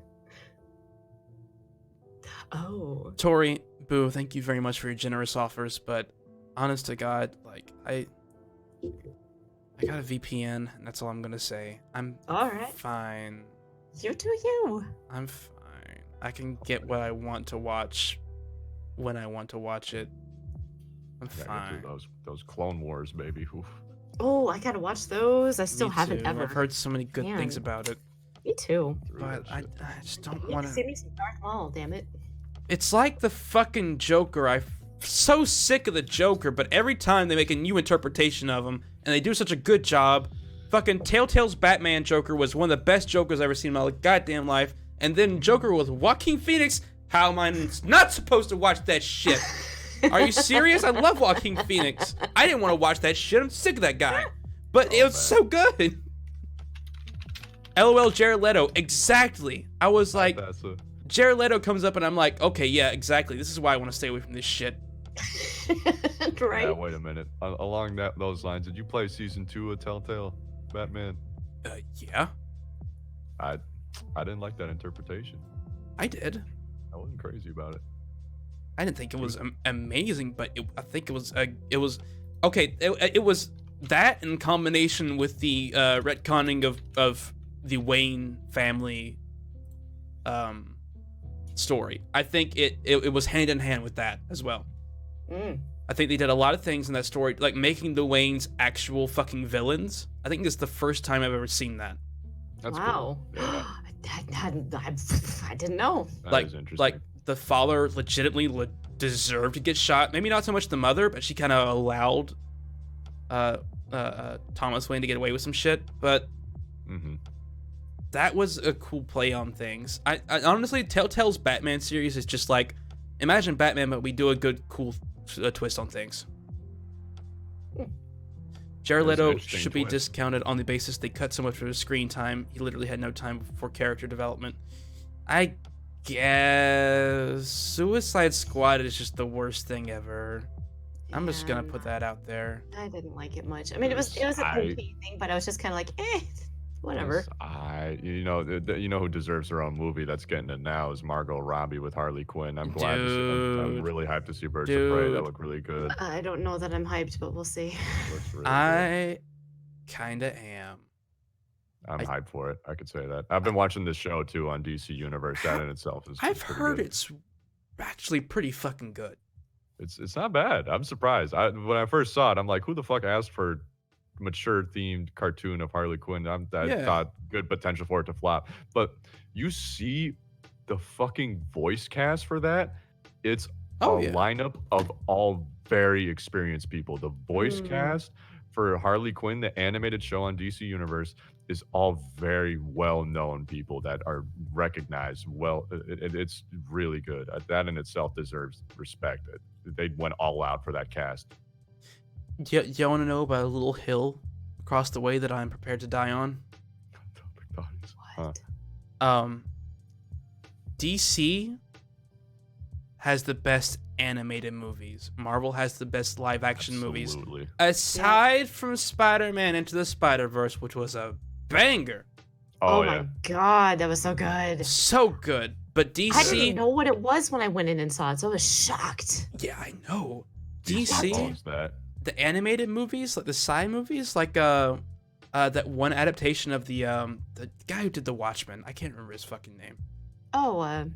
Oh. Tori, Boo, thank you very much for your generous offers, but honest to God, like I got a VPN, and that's all I'm gonna say. I'm all right. Fine. You do you. I'm fine. I can get what I want to watch when I want to watch it. I'm fine. Those Clone Wars, baby. Oof. Oh, I gotta watch those. I still Me haven't too. ever. I've heard so many good things about it. Me too. But I just don't You want need to see me some Darth Maul, damn it. It's like the fucking Joker. I'm so sick of the Joker, but every time they make a new interpretation of him, and they do such a good job. Fucking Telltale's Batman Joker was one of the best Jokers I've ever seen in my goddamn life. And then Joker with Joaquin Phoenix. How am I not supposed to watch that shit? Are you serious? I love Joaquin Phoenix. I didn't want to watch that shit. I'm sick of that guy. But it was so good. LOL Jared Leto. Exactly. I was like... Jared Leto comes up and I'm like, okay, yeah, exactly. This is why I want to stay away from this shit. Right? Yeah, wait a minute. Along those lines, did you play season 2 of Telltale Batman? Yeah. I didn't like that interpretation. I did. I wasn't crazy about it. I didn't think it was amazing, but I think it was okay. It was that in combination with the retconning of the Wayne family story. I think it was hand in hand with that as well. I think they did a lot of things in that story, like making the Waynes actual fucking villains. I think this is the first time I've ever seen that. That's wow. cool. Yeah, I didn't know. that is interesting. Like the father legitimately deserved to get shot. Maybe not so much the mother, but she kind of allowed Thomas Wayne to get away with some shit. But that was a cool play on things. I honestly, Telltale's Batman series is just like, imagine Batman, but we do a good, cool twist on things. Jared Leto should be discounted on the basis they cut so much of his screen time. He literally had no time for character development. I guess Suicide Squad is just the worst thing ever. I'm just gonna put that out there. I didn't like it much. I mean, it was a okay thing, but I was just kind of like, whatever. You know who deserves her own movie that's getting it now is Margot Robbie with Harley Quinn. I'm glad to see. I'm really hyped to see Birds of Prey. That look really good. I don't know that I'm hyped, but we'll see. Looks really I kinda am. I'm hyped for it. I could say that. I've been watching this show too on DC Universe. That in itself is. I've heard it's actually pretty fucking good. It's not bad. I'm surprised. When I first saw it, I'm like, who the fuck asked for mature themed cartoon of Harley Quinn? I thought good potential for it to flop. But you see the fucking voice cast for that. It's a lineup of all very experienced people. The voice cast for Harley Quinn, the animated show on DC Universe, is all very well-known people that are recognized well. It's really good. That in itself deserves respect. They went all out for that cast. Do you want to know about a little hill across the way that I'm prepared to die on? What? DC has the best animated movies. Marvel has the best live action movies. Aside from Spider-Man Into the Spider-Verse, which was a banger. Oh my god, that was so good. So good. But DC, I didn't know what it was when I went in and saw it, so I was shocked. Yeah, I know. DC, the animated movies, like the sci movies, like that one adaptation of the guy who did The Watchmen. I can't remember his fucking name. It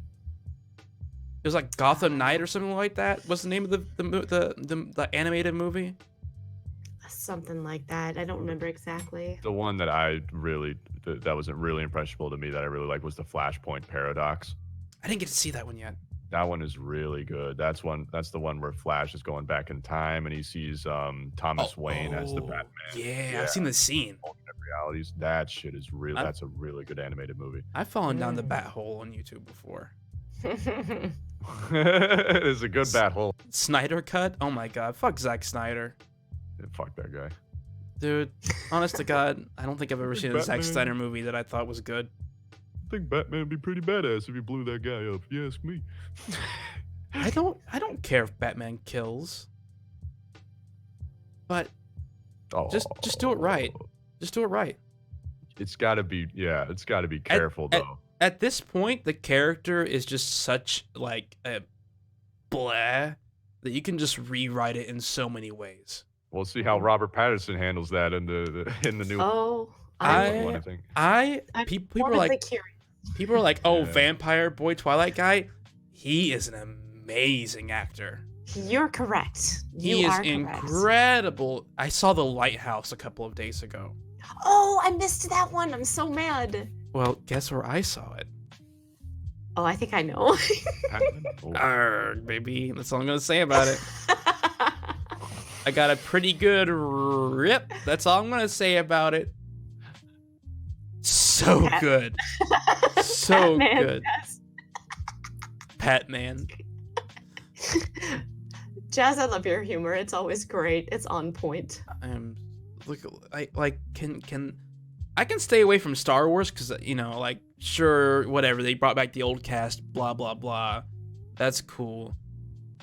was like Gotham Knight or something like that. What's the name of the animated movie? Something like that. I don't remember exactly. The one that that wasn't really impressionable to me that I really like was the Flashpoint Paradox. I didn't get to see that one yet. That one is really good. That's the one where Flash is going back in time and he sees Thomas Wayne as the Batman. Yeah, I've seen the scene. Realities. That shit is real. That's a really good animated movie. I've fallen down the bat hole on YouTube before. It's a good bat hole. Snyder cut? Oh my god. Fuck Zack Snyder. Yeah, fuck that guy. Dude, honest to God, I don't think I've ever seen a Zack Snyder movie that I thought was good. I think Batman would be pretty badass if he blew that guy up, if you ask me. I don't care if Batman kills. But just do it right. Just do it right. It's gotta be careful though. At this point, the character is just such like a blah that you can just rewrite it in so many ways. We'll see how Robert Pattinson handles that in the new one, I think. People are like, oh, Vampire Boy Twilight guy, he is an amazing actor. You're correct. He is incredible. I saw The Lighthouse a couple of days ago. Oh, I missed that one. I'm so mad. Well, guess where I saw it? Oh, I think I know. Baby. That's all I'm going to say about it. I got a pretty good rip. That's all I'm going to say about it. So good. So good. Yes. Patman. Jazz, I love your humor. It's always great. It's on point. I can stay away from Star Wars because, sure, whatever. They brought back the old cast, blah, blah, blah. That's cool.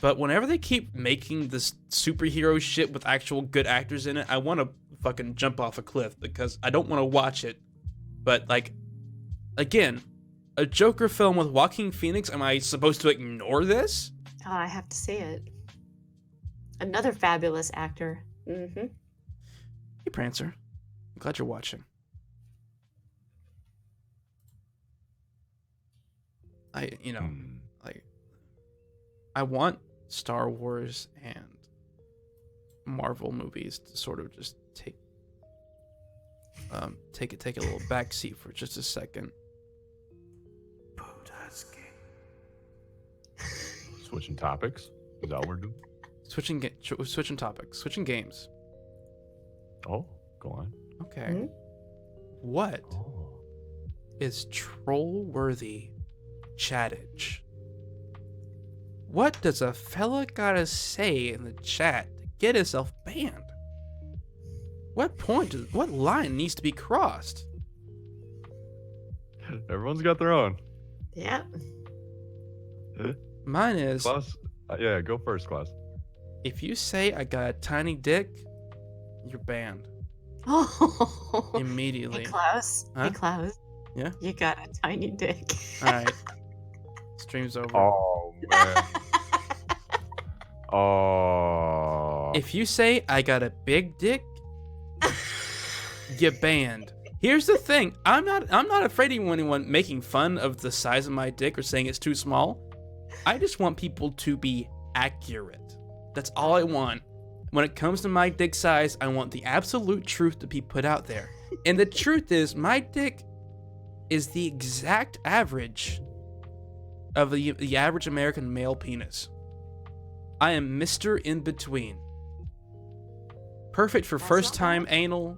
But whenever they keep making this superhero shit with actual good actors in it, I want to fucking jump off a cliff because I don't want to watch it. But, again, a Joker film with Joaquin Phoenix, am I supposed to ignore this? Oh, I have to see it. Another fabulous actor. Mm-hmm. Hey, Prancer. I'm glad you're watching. I want Star Wars and Marvel movies to sort of just take a little backseat for just a second. Switching topics. Is that what we're doing? Switching topics. Switching games. Oh, go on. Okay. Mhm. What Oh. is troll-worthy chattage? What does a fella gotta say in the chat to get himself banned? What line needs to be crossed? Everyone's got their own. Yeah. Mine is, Klaus, yeah, go first, Klaus. if you say I got a tiny dick, you're banned Oh. immediately. Hey, Clouse. Huh? Hey, Clouse. Yeah? You got a tiny dick. All right. Stream's over. Oh man. Oh. If you say I got a big dick, you're banned. Here's the thing. I'm not afraid of anyone making fun of the size of my dick or saying it's too small. I just want people to be accurate. That's all I want. When it comes to my dick size, I want the absolute truth to be put out there. And the truth is, my dick is the exact average of the average American male penis. I am Mr. In Between. Perfect for That's first not time bad. anal.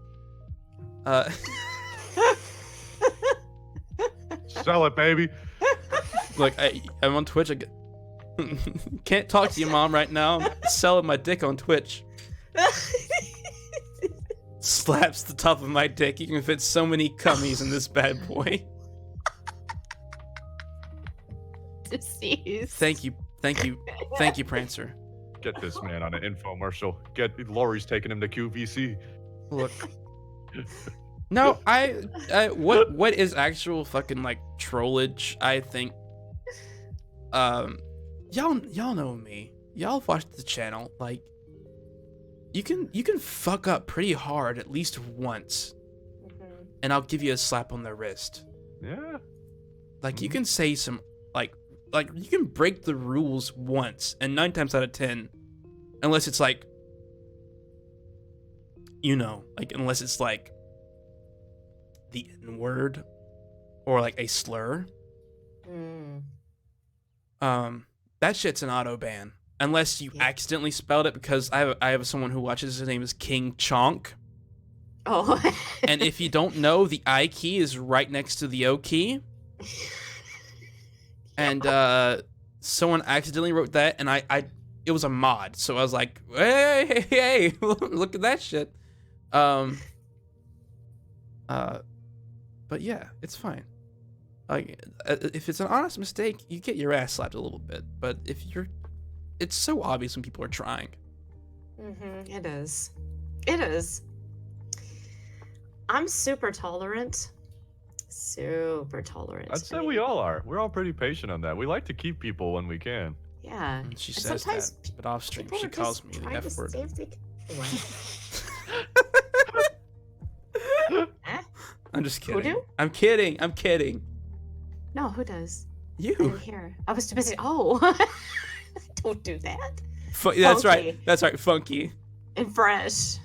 Sell it, baby. Like I'm on Twitch. Can't talk to your mom right now. I'm selling my dick on Twitch. Slaps the top of my dick. You can fit so many cummies in this bad boy. Deceased. Thank you, Prancer. Get this man on an infomercial. Get Lori's taking him to QVC. Look. No, what is actual fucking like trollage? I think. Y'all know me. Y'all watch the channel. Like, you can fuck up pretty hard at least once, and I'll give you a slap on the wrist. Yeah. Like, you can say some like you can break the rules once, and 9 times out of 10, unless it's like, unless it's like the N-word or like a slur. That shit's an auto ban unless you accidentally spelled it, because I have someone who watches. His name is King Chonk. Oh. And if you don't know, the I key is right next to the O key. And someone accidentally wrote that, and it was a mod, so I was like, hey, look at that shit. But yeah, it's fine. Like, if it's an honest mistake, you get your ass slapped a little bit. But it's so obvious when people are trying. It is. It is. I'm super tolerant. Super tolerant. I'd say we all are. We're all pretty patient on that. We like to keep people when we can. Yeah. And she And says sometimes that, but off stream people she are calls just me the trying F to word. save the- What? Huh? I'm just Who kidding. do? I'm kidding. No, who does? I You. didn't hear. I was too busy. Oh. Don't do that. That's right. Funky. That's right. Funky. And fresh.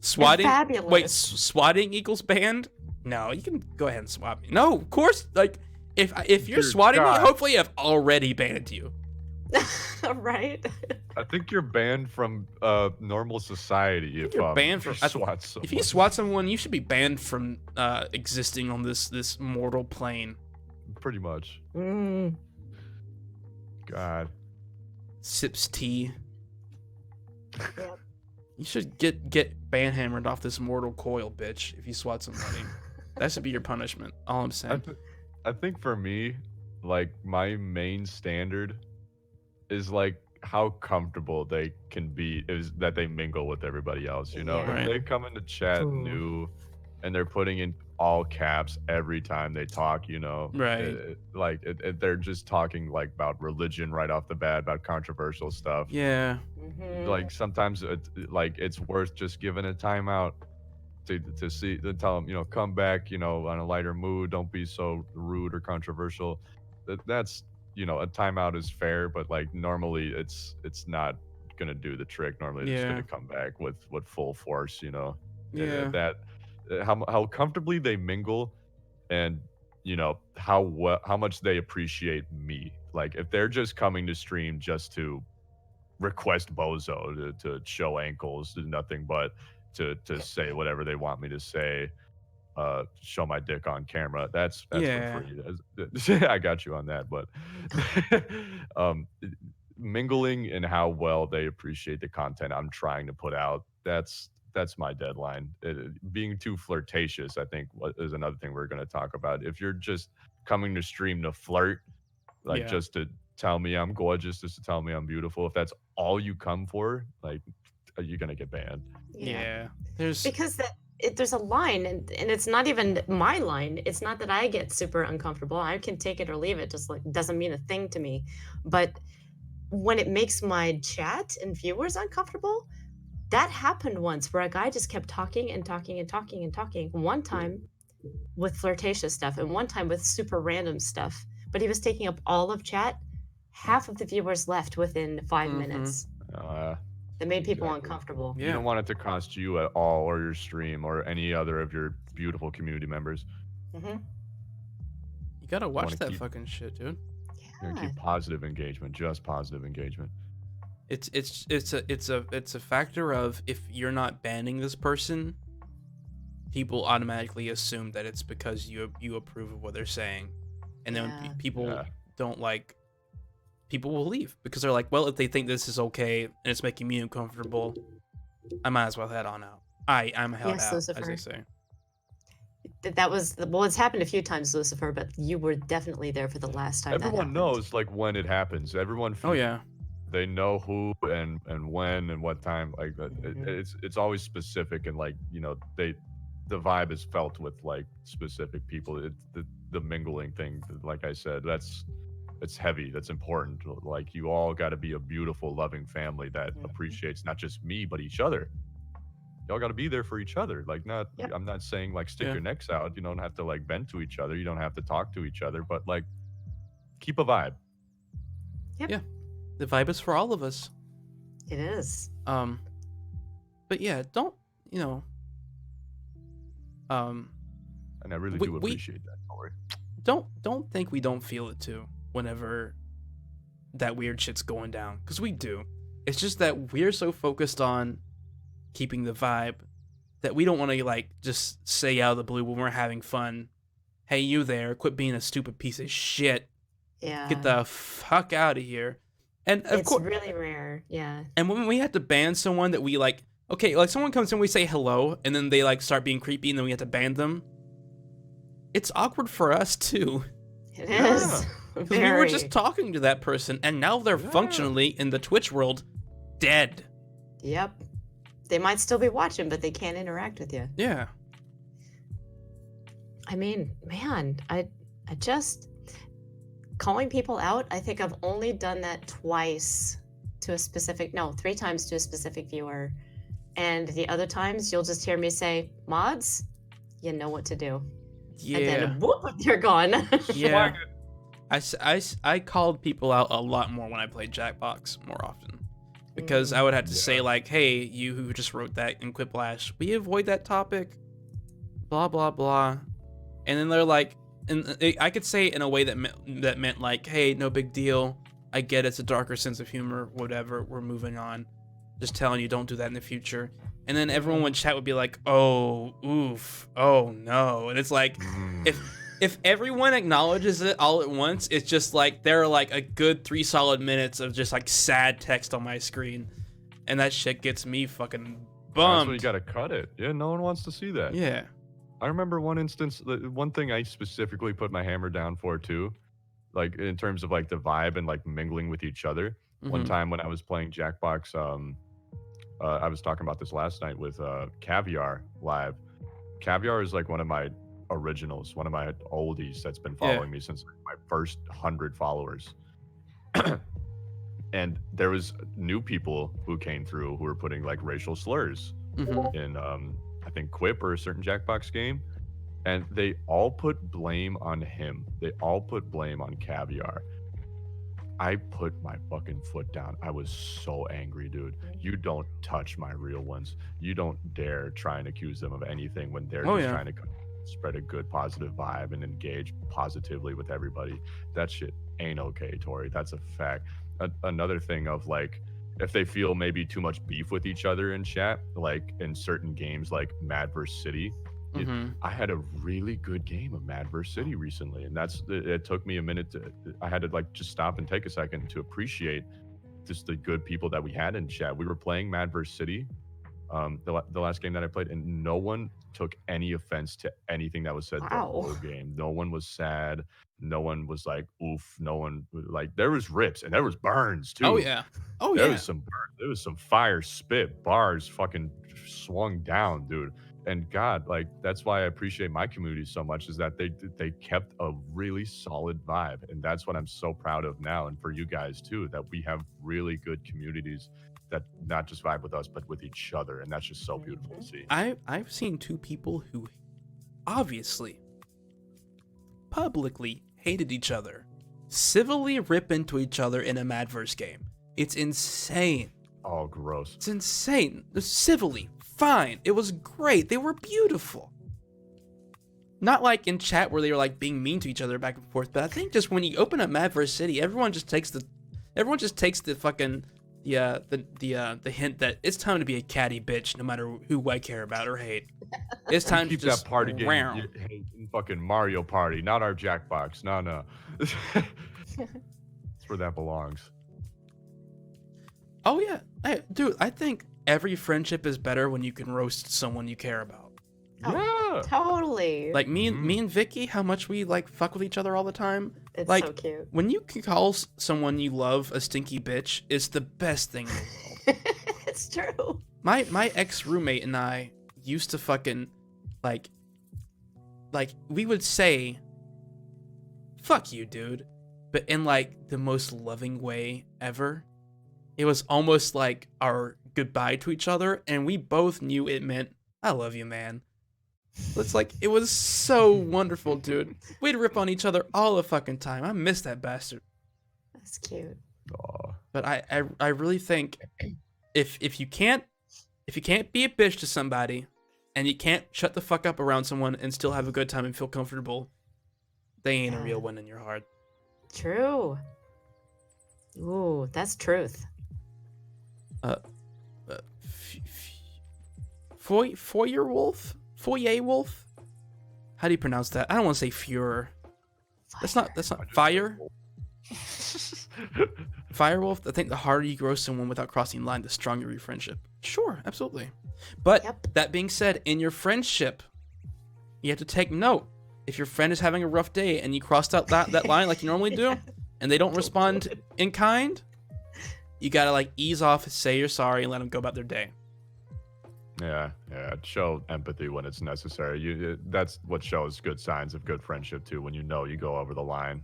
Swatting. And fabulous. Wait, swatting equals banned? No, you can go ahead and swat me. No, of course. Like, if you're Dear swatting God. me, hopefully I've already banned you. Right? I think you're banned from normal society if You're banned you from. swat If you someone. swat someone, you should be banned from existing on this mortal plane. Pretty much. Mm. God. Sips tea. Yep. You should get banhammered off this mortal coil, bitch. If you swat somebody, that should be your punishment. All I'm saying. I think for me, like, my main standard is like how comfortable they can be, is that they mingle with everybody else, you know? Yeah. Right. If they come into chat Ooh. new and they're putting in all caps every time they talk, you know. Right. They're just talking like about religion right off the bat, about controversial stuff. Yeah. Like sometimes like it's worth just giving a timeout to see to tell them, you know, come back, you know, on a lighter mood, don't be so rude or controversial. That's, you know, a timeout is fair, but like normally it's not gonna do the trick. Normally it's Yeah. gonna come back with full force, you know. Yeah. That how comfortably they mingle, and you know how much they appreciate me. Like if they're just coming to stream just to request Bozo to show ankles, to nothing but to say whatever they want me to say, show my dick on camera. That's for Yeah. free. I got you on that, but um, mingling and how well they appreciate the content I'm trying to put out. That's my deadline. Being too flirtatious, I think, is another thing we're going to talk about. If you're just coming to stream to flirt, like Yeah. just to tell me I'm gorgeous, just to tell me I'm beautiful, if that's all you come for, like, you're gonna get banned. Yeah. There's Because there's a line, and it's not even my line. It's not that I get super uncomfortable. I can take it or leave it. Just like doesn't mean a thing to me. But when it makes my chat and viewers uncomfortable, that happened once where a guy just kept talking and talking and talking and talking. One time with flirtatious stuff, and one time with super random stuff. But he was taking up all of chat. Half of the viewers left within 5 minutes. That made people Exactly. uncomfortable. You don't want it to cost you at all, or your stream, or any other of your beautiful community members. Mm-hmm. You gotta watch wanna that keep- fucking shit, dude. You're gonna keep positive engagement, just positive engagement. It's a factor of, if you're not banning this person, people automatically assume that it's because you approve of what they're saying, and then when people don't like, people will leave because they're like, well, if they think this is okay and it's making me uncomfortable, I might as well head on out. I'm held out, Lucifer. as they say. That was well. It's happened a few times, Lucifer, but you were definitely there for the last time. Everyone knows like when it happens. Everyone. Oh yeah. They know who and when and what time. Like it's always specific, and like, you know, the vibe is felt with like specific people. The mingling thing, like I said, it's heavy. That's important. Like you all got to be a beautiful, loving family that appreciates not just me but each other. Y'all got to be there for each other. Like not, I'm not saying like stick your necks out. You don't have to like bend to each other. You don't have to talk to each other. But like keep a vibe. Yep. Yeah, the vibe is for all of us. It is. But yeah, don't, you know. And I really do appreciate that, Tori. Don't think we don't feel it too whenever that weird shit's going down, because we do. It's just that we're so focused on keeping the vibe that we don't want to like just say out of the blue when we're having fun, hey, you there, quit being a stupid piece of shit. Yeah. Get the fuck out of here. And of course, it's really rare. Yeah. And when we had to ban someone that we like, okay, like someone comes in, we say hello, and then they like start being creepy, and then we have to ban them. It's awkward for us too. It is. Because we were just talking to that person, and now they're functionally in the Twitch world dead. Yep. They might still be watching, but they can't interact with you. Yeah. I mean, man, I just calling people out. I think I've only done that twice to a specific, no, 3 times to a specific viewer. And the other times you'll just hear me say, mods, you know what to do. Yeah. And then whoop, you're gone. Yeah. I called people out a lot more when I played Jackbox more often. Because I would have to say like, hey, you who just wrote that in Quiplash, we avoid that topic, blah, blah, blah. And then they're like, and I could say it in a way that meant like, hey, no big deal. I get it's a darker sense of humor, whatever, we're moving on. Just telling you, don't do that in the future. And then everyone in chat would be like, oh, oof, oh no. And it's like, if everyone acknowledges it all at once, it's just like there are like a good 3 solid minutes of just like sad text on my screen, and that shit gets me fucking bummed. That's when you gotta cut it. Yeah, no one wants to see that. Yeah. I remember one instance, one thing I specifically put my hammer down for too, like in terms of like the vibe and like mingling with each other. One time when I was playing Jackbox, I was talking about this last night with Caviar live. Caviar is like one of my originals, one of my oldies that's been following me since my first 100 followers. And there was new people who came through who were putting like racial slurs Mm-hmm. in I think Quip or a certain Jackbox game, and they all put blame on him. They all put blame on Caviar. I put my fucking foot down. I was so angry, dude. You don't touch my real ones. You don't dare try and accuse them of anything when they're Oh just yeah. trying to spread a good positive vibe and engage positively with everybody. That shit ain't okay, Tori. That's a fact. Another thing of like, if they feel maybe too much beef with each other in chat, like in certain games like Mad vs. City, Mm-hmm. I had a really good game of Mad vs. City recently, and it took me a minute to. I had to like just stop and take a second to appreciate just the good people that we had in chat. We were playing Mad vs. City, the last game that I played, and no one took any offense to anything that was said the Wow. whole game. No one was sad. No one was like oof. No one like there was rips and there was burns too. Oh yeah. Oh There yeah. was some burn. There was some fire spit bars fucking swung down, dude. And God, like that's why I appreciate my community so much is that they kept a really solid vibe, and that's what I'm so proud of now. And for you guys too, that we have really good communities that not just vibe with us but with each other, and that's just so beautiful to see. I've seen two people who obviously publicly hated each other civilly rip into each other in a Madverse game. It's insane. Oh, gross. It's insane. Civilly, fine. It was great. They were beautiful. Not like in chat where they were like being mean to each other back and forth, but I think just when you open up Madverse City, everyone just takes the fucking the hint that it's time to be a catty bitch, no matter who I care about or hate. It's time to Keep just that party game round. in fucking Mario Party, not our Jackbox. No. It's where that belongs. Oh yeah, hey, dude. I think every friendship is better when you can roast someone you care about. Oh, Yeah. totally. Like me and Vicky, how much we like fuck with each other all the time. It's like so cute. when you can call someone you love a stinky bitch, it's the best thing in the world. It's true. My ex roommate and I used to fucking like we would say fuck you, dude, but in like the most loving way ever. It was almost like our goodbye to each other, and we both knew it meant I love you, man. It's like it was so wonderful, dude. We'd rip on each other all the fucking time. I miss that bastard. That's cute. Aw. But I really think if you can't be a bitch to somebody and you can't shut the fuck up around someone and still have a good time and feel comfortable, they ain't a real one in your heart. True. Ooh, that's truth. Foyer Wolf? How do you pronounce that? I don't want to say Fuhrer. That's not fire. Firewolf. I think the harder you grow someone without crossing the line, the stronger your friendship. Sure, absolutely. But Yep. that being said, in your friendship, you have to take note. If your friend is having a rough day and you crossed out that line like you normally do, and they don't respond in kind, you gotta like ease off, say you're sorry, and let them go about their day. Yeah. Show empathy when it's necessary. That's what shows good signs of good friendship too. When you know you go over the line.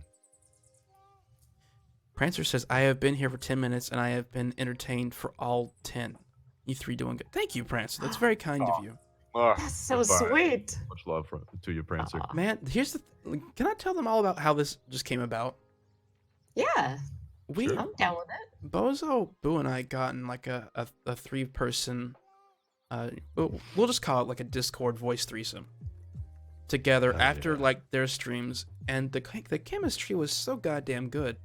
Prancer says, I have been here for 10 minutes and I have been entertained for all 10. You three doing good. Thank you, Prancer. That's very kind of you. That's so sweet. Much love to you, Prancer. Aw. Man, here's can I tell them all about how this just came about? Yeah, We, Sure. I'm down with it. Bozo, Boo, and I got in like a 3-person, we'll just call it like a Discord voice threesome together Oh, after yeah. like their streams, and the chemistry was so goddamn good.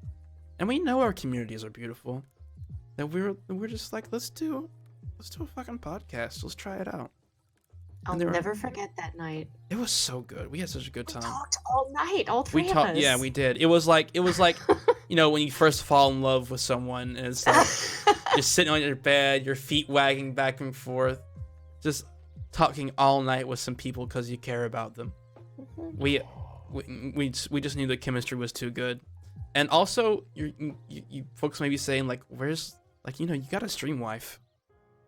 And we know our communities are beautiful. That we're just like, let's do a fucking podcast. Let's try it out. I'll there were- never forget that night. It was so good. We had such a good We time. talked all night, all three We of talked. us. Yeah, we did. It was like you know, when you first fall in love with someone, and it's like you're sitting on your bed, your feet wagging back and forth, just talking all night with some people because you care about them. We just knew the chemistry was too good. And also, you folks may be saying like, where's like, you know, you got a stream wife.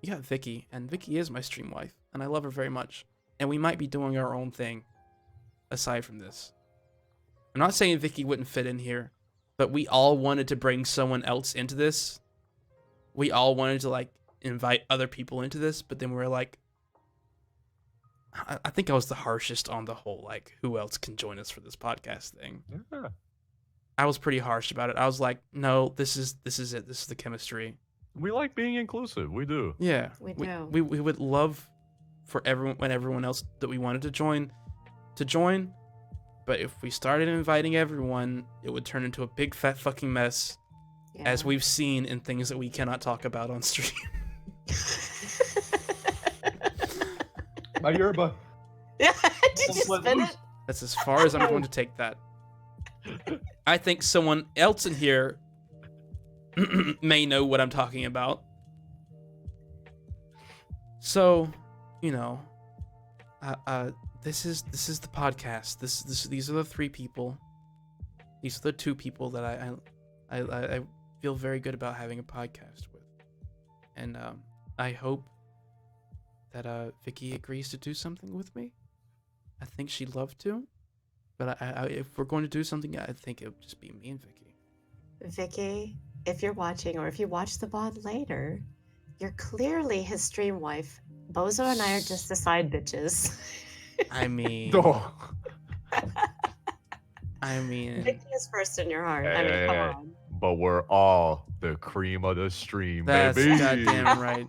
You got Vicky, and Vicky is my stream wife, and I love her very much. and we might be doing our own thing aside from this. I'm not saying Vicky wouldn't fit in here, but we all wanted to bring someone else into this. We all wanted to like invite other people into this, but then we were like, I think I was the harshest on the whole like who else can join us for this podcast thing. Yeah. I was pretty harsh about it. I was like, no, this is it. This is the chemistry. We like being inclusive. We do. Yeah, We do. We would love for everyone else that we wanted to join, but if we started inviting everyone, it would turn into a big fat fucking mess, as Yeah. we've seen in things that we cannot talk about on stream. My yerba. Yeah, did you Let spin loose. it? That's as far as I'm going to take that. I think someone else in here may know what I'm talking about. So, you know, this is the podcast. These are the three people. These are the two people that I feel very good about having a podcast with, and I hope that Vicky agrees to do something with me. I think she'd love to, but I if we're going to do something, I think it would just be me and Vicky. Vicky, if you're watching or if you watch the VOD later, you're clearly his stream wife. Bozo and I are just the side bitches. I mean, Oh. Vicky is first in your heart. I mean, Hey, come hey, on. But we're all the cream of the stream, that's baby. goddamn right.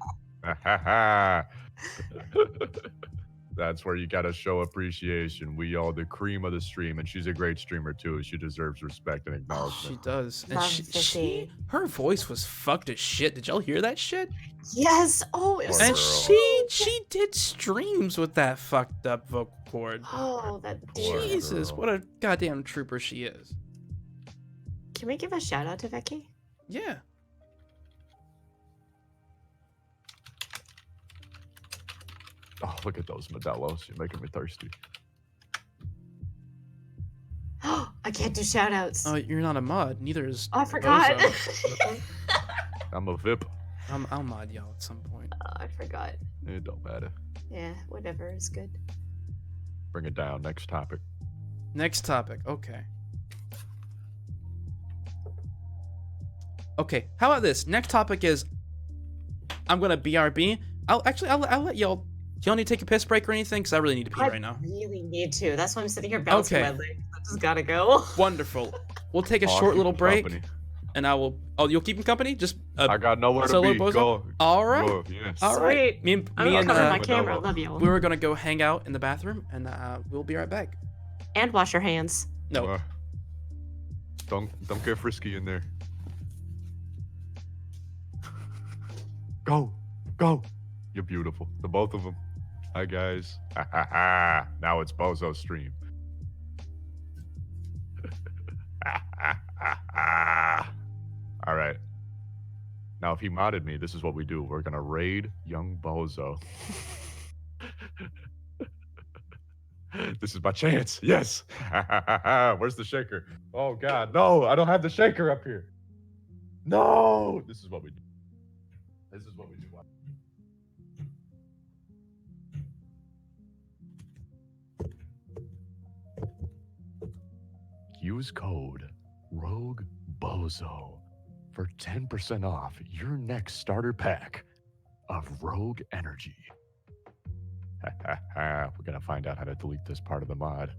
That's where you gotta show appreciation. We all the cream of the stream, and she's a great streamer too. She deserves respect and She acknowledgement. does. And Love she, her voice was fucked as shit. Did y'all hear that shit? Yes. Oh, it was Poor And so girl. she did streams with that fucked up vocal cord. Oh, that Poor dear. Jesus, girl. what a goddamn trooper she is. Can we give a shout out to Vicky? Yeah. Oh, look at those Modelos. You're making me thirsty. I can't do shout outs. Oh, you're not a mod. Neither is I forgot. Bozo. I'm a VIP. I'll mod y'all at some point. I forgot. It don't matter. Yeah, whatever is good. Bring it down. Next topic. Next topic. Okay. Okay. How about this? Next topic is I'm gonna BRB. I'll let y'all. Do y'all need to take a piss break or anything? Because I really need to pee right now. Really need to. That's why I'm sitting here bouncing Okay. my legs. I just gotta go. Wonderful. We'll take a Oh, short keep little him break, company. and I will. Oh, you'll keep him company? Just I got nowhere to solo be. Bozo? Go. all right. Go. Yes. All right. Sweet. Me and I'm gonna cover my Modelo. camera. Love you. we were gonna go hang out in the bathroom, and we'll be right back. And wash your hands. No. Don't get frisky in there. Go. You're beautiful. The both of them. Hi guys. Now it's Bozo stream. All right. Now, if he modded me, this is what we do. We're gonna raid young Bozo. This is my chance. Yes. Where's the shaker? Oh God, no! I don't have the shaker up here. No. This is what we do. This is what we do. Use code ROGUEBOZO for 10% off your next starter pack of Rogue Energy. We're gonna find out how to delete this part of the mod.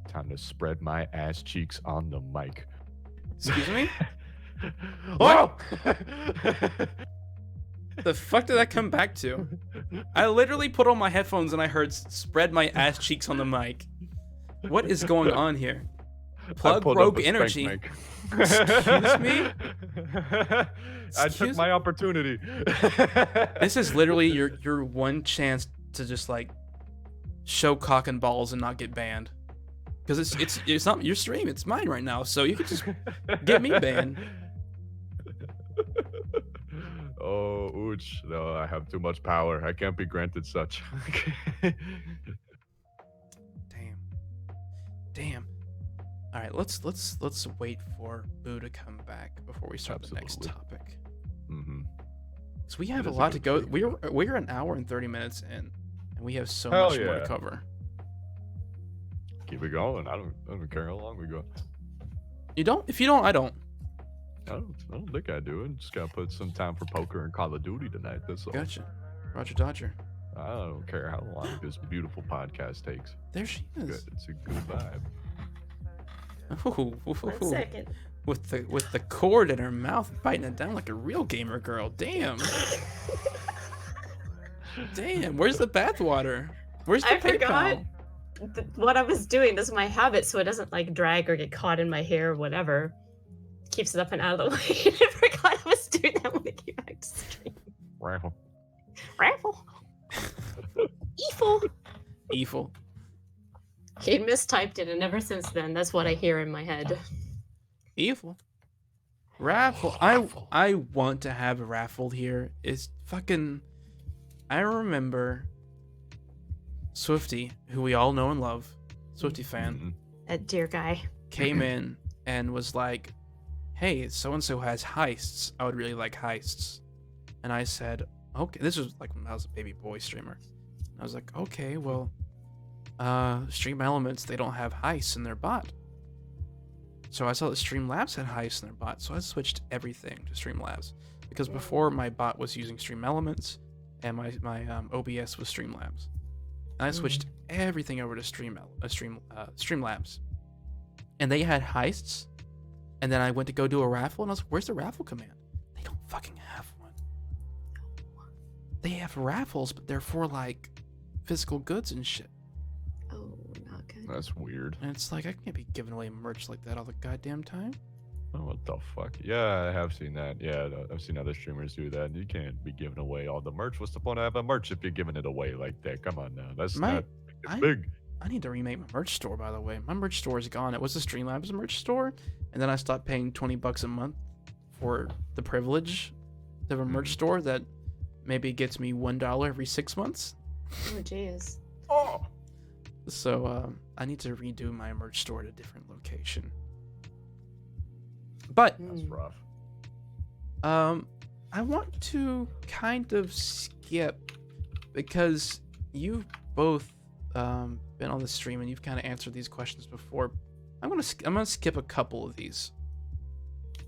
Time to spread my ass cheeks on the mic. Excuse me? Oh! The fuck did that come back to? I literally put on my headphones and I heard "spread my ass cheeks on the mic." What is going on here? Plug pulled up Rogue a spank Energy. mic. Excuse me? I Excuse- took my opportunity. This is literally your one chance to just like show cock and balls and not get banned. Because it's not your stream, it's mine right now, so you could just get me banned. Oh, ouch. No, I have too much power. I can't be granted such. Damn. All right, let's wait for Boo to come back before we start the next Absolutely. topic. Mm-hmm. So we have It a is a lot to good go. break. We're an hour and 30 minutes in. and we have so Hell much more to yeah. cover. Keep it going. I don't care how long we go. You don't? If you don't, I don't. I don't think I do. I just gotta put some time for poker and Call of Duty tonight. That's all. Gotcha. Roger Dodger. I don't care how long this beautiful podcast takes. There she Good. is. It's a good vibe. Ooh, ooh, 1 ooh. second. With the cord in her mouth, biting it down like a real gamer girl. Damn. Damn. Where's the bathwater? Where's the I forgot. PayPal? What I was doing. This is my habit, so it doesn't like drag or get caught in my hair or whatever. Keeps it up and out of the way. I forgot I was doing that when I came back to stream. Raffle. Raffle. Evil. Evil. He mistyped it, and ever since then, that's what I hear in my head. Evil. Raffle. I want to have a raffle here. It's fucking. I remember Swifty, who we all know and love, Swifty fan, Mhm. That dear guy. came in and was like, "Hey, so and so has heists. I would really like heists." And I said, "Okay." This was like when I was a baby boy streamer. And I was like, "Okay, well, Stream Elements, they don't have heists in their bot." So I saw that Streamlabs had heists in their bot, so I switched everything to Streamlabs because before my bot was using Stream Elements and my OBS was Streamlabs, and I switched everything over to Streamlabs, and they had heists, and then I went to go do a raffle, and I was like, "Where's the raffle command?" They don't fucking have one. They have raffles, but they're for like physical goods and shit. Oh, not good. That's weird. And it's like, I can't be giving away merch like that all the goddamn time. Oh, what the fuck? Yeah, I have seen that. Yeah, I've seen other streamers do that. You can't be giving away all the merch. What's the point of having merch if you're giving it away like that? Come on now. That's not I- big. I need to remake my merch store, by the way. My merch store is gone. It was the Streamlabs merch store, and then I stopped paying $20 a month for the privilege of a merch store that maybe gets me $1 every 6 months. Oh, jeez. Oh. So I need to redo my merch store at a different location. But That's rough. I want to kind of skip because you've both been on the stream and you've kind of answered these questions before. I'm gonna skip a couple of these.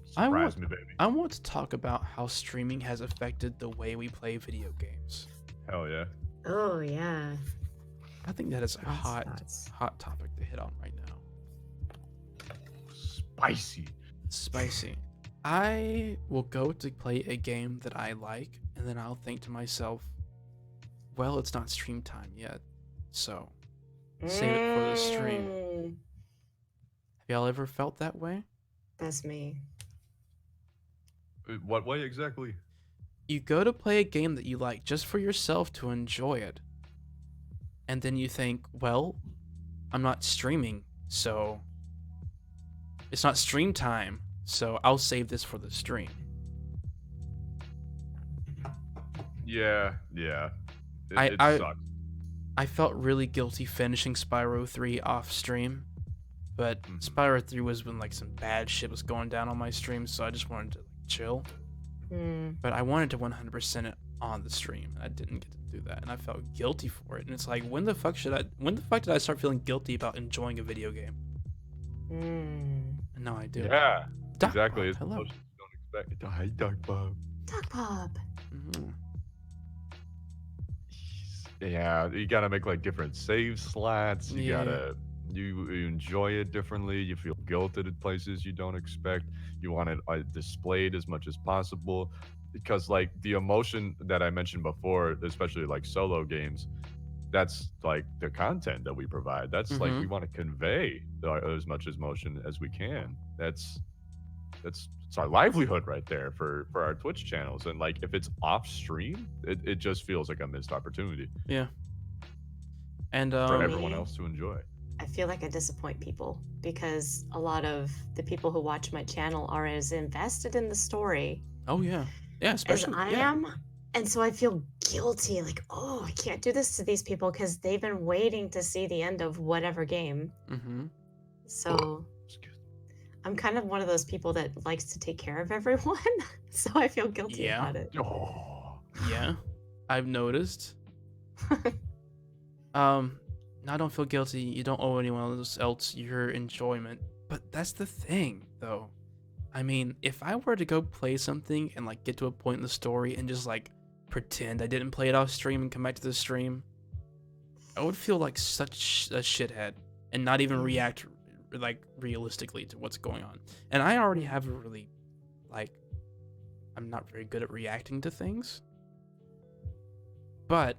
Surprise me, baby. I want to talk about how streaming has affected the way we play video games. Hell yeah. Oh, yeah. I think that is a That's- hot topic to hit on right now. Spicy. Spicy. I will go to play a game that I like, and then I'll think to myself, well, it's not stream time yet, so save it for the stream. Have y'all ever felt that way? That's me. What way exactly? You go to play a game that you like just for yourself to enjoy it, and then you think, well, I'm not streaming, so it's not stream time, so I'll save this for the stream. Yeah. It I- sucks. I felt really guilty finishing Spyro 3 off stream, but Mhm. Spyro 3 was when like some bad shit was going down on my stream, so I just wanted to chill. But I wanted to 100% it on the stream, and I didn't get to do that, and I felt guilty for it. And it's like, when the fuck did I start feeling guilty about enjoying a video game? And now I do. Yeah. Doc Exactly. Bob, It's hello. emotions you don't expect. Hi, Doc Bob. Duck Pop. Mhm. Yeah, you gotta make like different save slots. You Yeah. gotta you enjoy it differently. You feel guilted at places you don't expect. You want it displayed as much as possible, because like the emotion that I mentioned before, especially like solo games, that's like the content that we provide. That's like we want to convey as much emotion as we can. That's it's our livelihood right there for our Twitch channels. And like if it's off stream, it just feels like a missed opportunity And for Me? everyone else to enjoy. I feel like I disappoint people because a lot of the people who watch my channel are as invested in the story oh yeah, as especially I yeah. am. And so I feel guilty, like, oh, I can't do this to these people because they've been waiting to see the end of whatever game. Mm-hmm. So I'm kind of one of those people that likes to take care of everyone. So I feel guilty Yeah. about it. Oh, Yeah, I've noticed. I don't feel guilty. You don't owe anyone else your enjoyment. But that's the thing, though. I mean, if I were to go play something and like get to a point in the story and just like pretend I didn't play it off stream and come back to the stream, I would feel like such a shithead and not even react like realistically to what's going on. And I already have a really like I'm not very good at reacting to things. But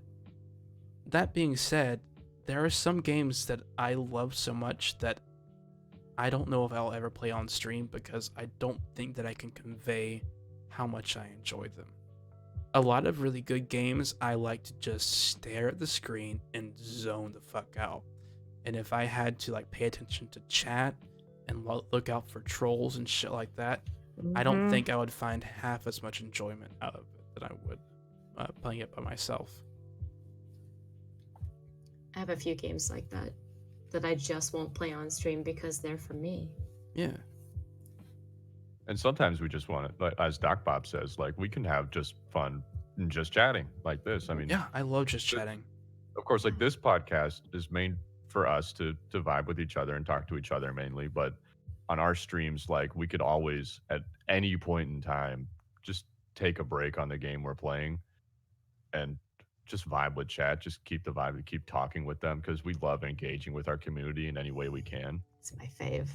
that being said, there are some games that I love so much that I don't know if I'll ever play on stream because I don't think that I can convey how much I enjoy them. A lot of really good games, I like to just stare at the screen and zone the fuck out. And if I had to like pay attention to chat and look out for trolls and shit like that, I don't think I would find half as much enjoyment out of it that I would playing it by myself. I have a few games like that I just won't play on stream because they're for me. Yeah. And sometimes we just want to, like, as Doc Bob says, like we can have just fun and just chatting like this. I mean, Yeah, I love just chatting. Of course, like this podcast is made for us to vibe with each other and talk to each other mainly. But on our streams, like we could always at any point in time just take a break on the game we're playing and just vibe with chat, just keep the vibe and keep talking with them because we love engaging with our community in any way we can. It's my fave.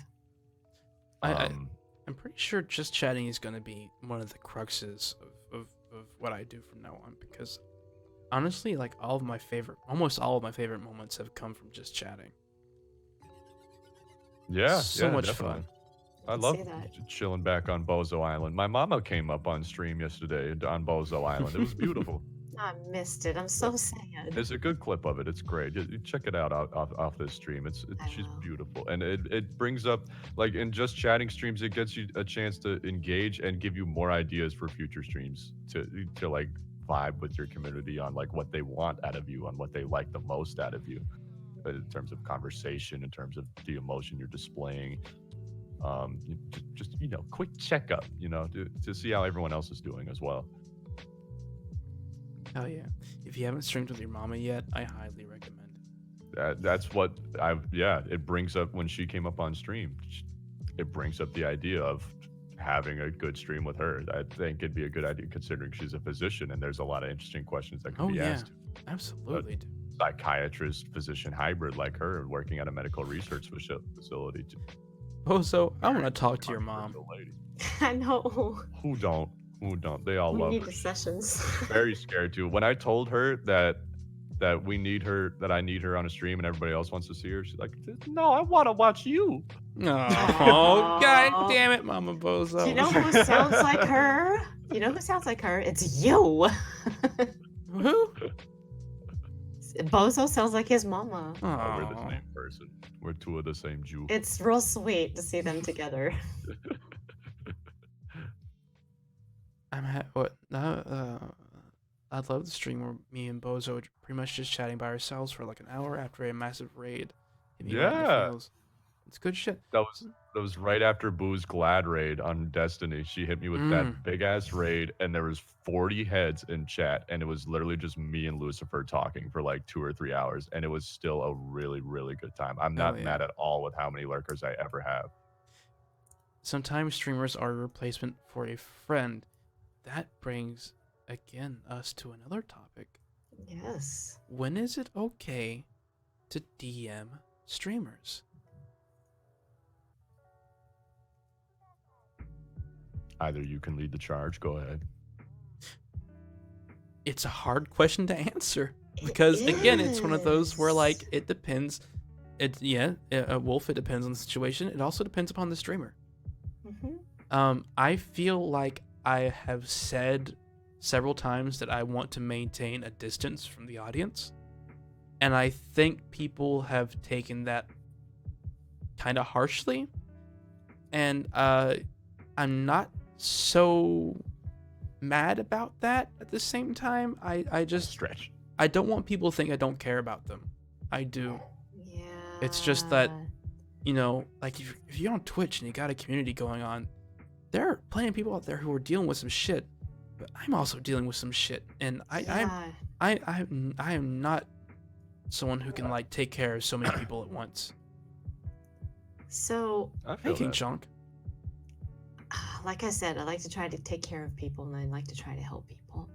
I'm pretty sure just chatting is going to be one of the cruxes of what I do from now on because honestly, like almost all of my favorite moments have come from just chatting. Yeah, so much definitely. fun. I love chilling back on Bozo Island. My mama came up on stream yesterday on Bozo Island. It was beautiful. I missed it. I'm so sad. There's a good clip of it. It's great. You check it out off this stream. She's beautiful, and it brings up like in just chatting streams. It gets you a chance to engage and give you more ideas for future streams to like vibe with your community on like what they want out of you, on what they like the most out of you, in terms of conversation, in terms of the emotion you're displaying. Just quick checkup, to see how everyone else is doing as well. Oh yeah! If you haven't streamed with your mama yet, I highly recommend. That's what it brings up when she came up on stream. It brings up the idea of having a good stream with her. I think it'd be a good idea considering she's a physician and there's a lot of interesting questions that can be asked. Absolutely. Psychiatrist, physician hybrid like her working at a medical research facility. Bozo, I want to talk to your mom. I know. Who don't? They all love we her. need sessions. Very scared too. When I told her that we need her, that I need her on a stream, and everybody else wants to see her, she's like, "No, I want to watch you." Oh, god damn it, Mama Bozo. Do you know who sounds like her? It's you. Who? Bozo sounds like his mama. Oh, we're the same person. We're two of the same Jew. It's real sweet to see them together. I'd love the stream where me and Bozo are pretty much just chatting by ourselves for like an hour after a massive raid. Yeah. It's good shit. That was right after Boo's Glad raid on Destiny. She hit me with that big ass raid, and there was 40 heads in chat, and it was literally just me and Lucifer talking for like 2 or 3 hours, and it was still a really, really good time. I'm not mad at all with how many lurkers I ever have. Sometimes streamers are a replacement for a friend. That brings, again, us to another topic. Yes. When is it okay to DM streamers? Either you can lead the charge. Go ahead. It's a hard question to answer because, again, it's one of those where, like, it depends. Wolf, it depends on the situation. It also depends upon the streamer. I feel like I have said several times that I want to maintain a distance from the audience, and I think people have taken that kind of harshly, and I'm not so mad about that at the same time. I just stretch. I don't want people to think I don't care about them. I do. Yeah. It's just that, like if you're on Twitch and you got a community going on, there are plenty of people out there who are dealing with some shit, but I'm also dealing with some shit, and I am not someone who can like take care of so many people at once. So, I Hey, feel King that. Chunk. like I said, I like to try to take care of people and I like to try to help people.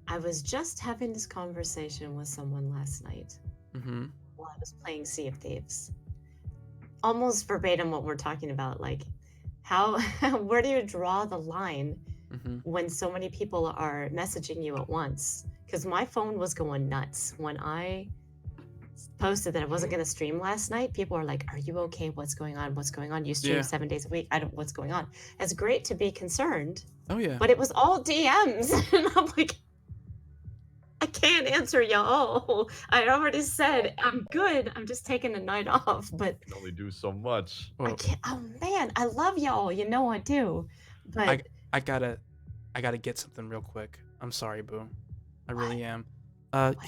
I was just having this conversation with someone last night Mm-hmm. while I was playing Sea of Thieves. Almost verbatim what we're talking about. Like, how, where do you draw the line Mm-hmm. when so many people are messaging you at once? Because my phone was going nuts when I posted that I wasn't going to stream last night. People are like, "Are you okay? What's going on? What's going on? You stream Yeah. 7 days a week. I don't. What's going on?" It's great to be concerned, Oh yeah. but it was all DMs, and I'm like, I can't answer y'all. I already said I'm good. I'm just taking a night off, but You can only do so much. I Well, can't. Oh man, I love y'all. You know I do, but I gotta get something real quick. I'm sorry, Boo. I really am.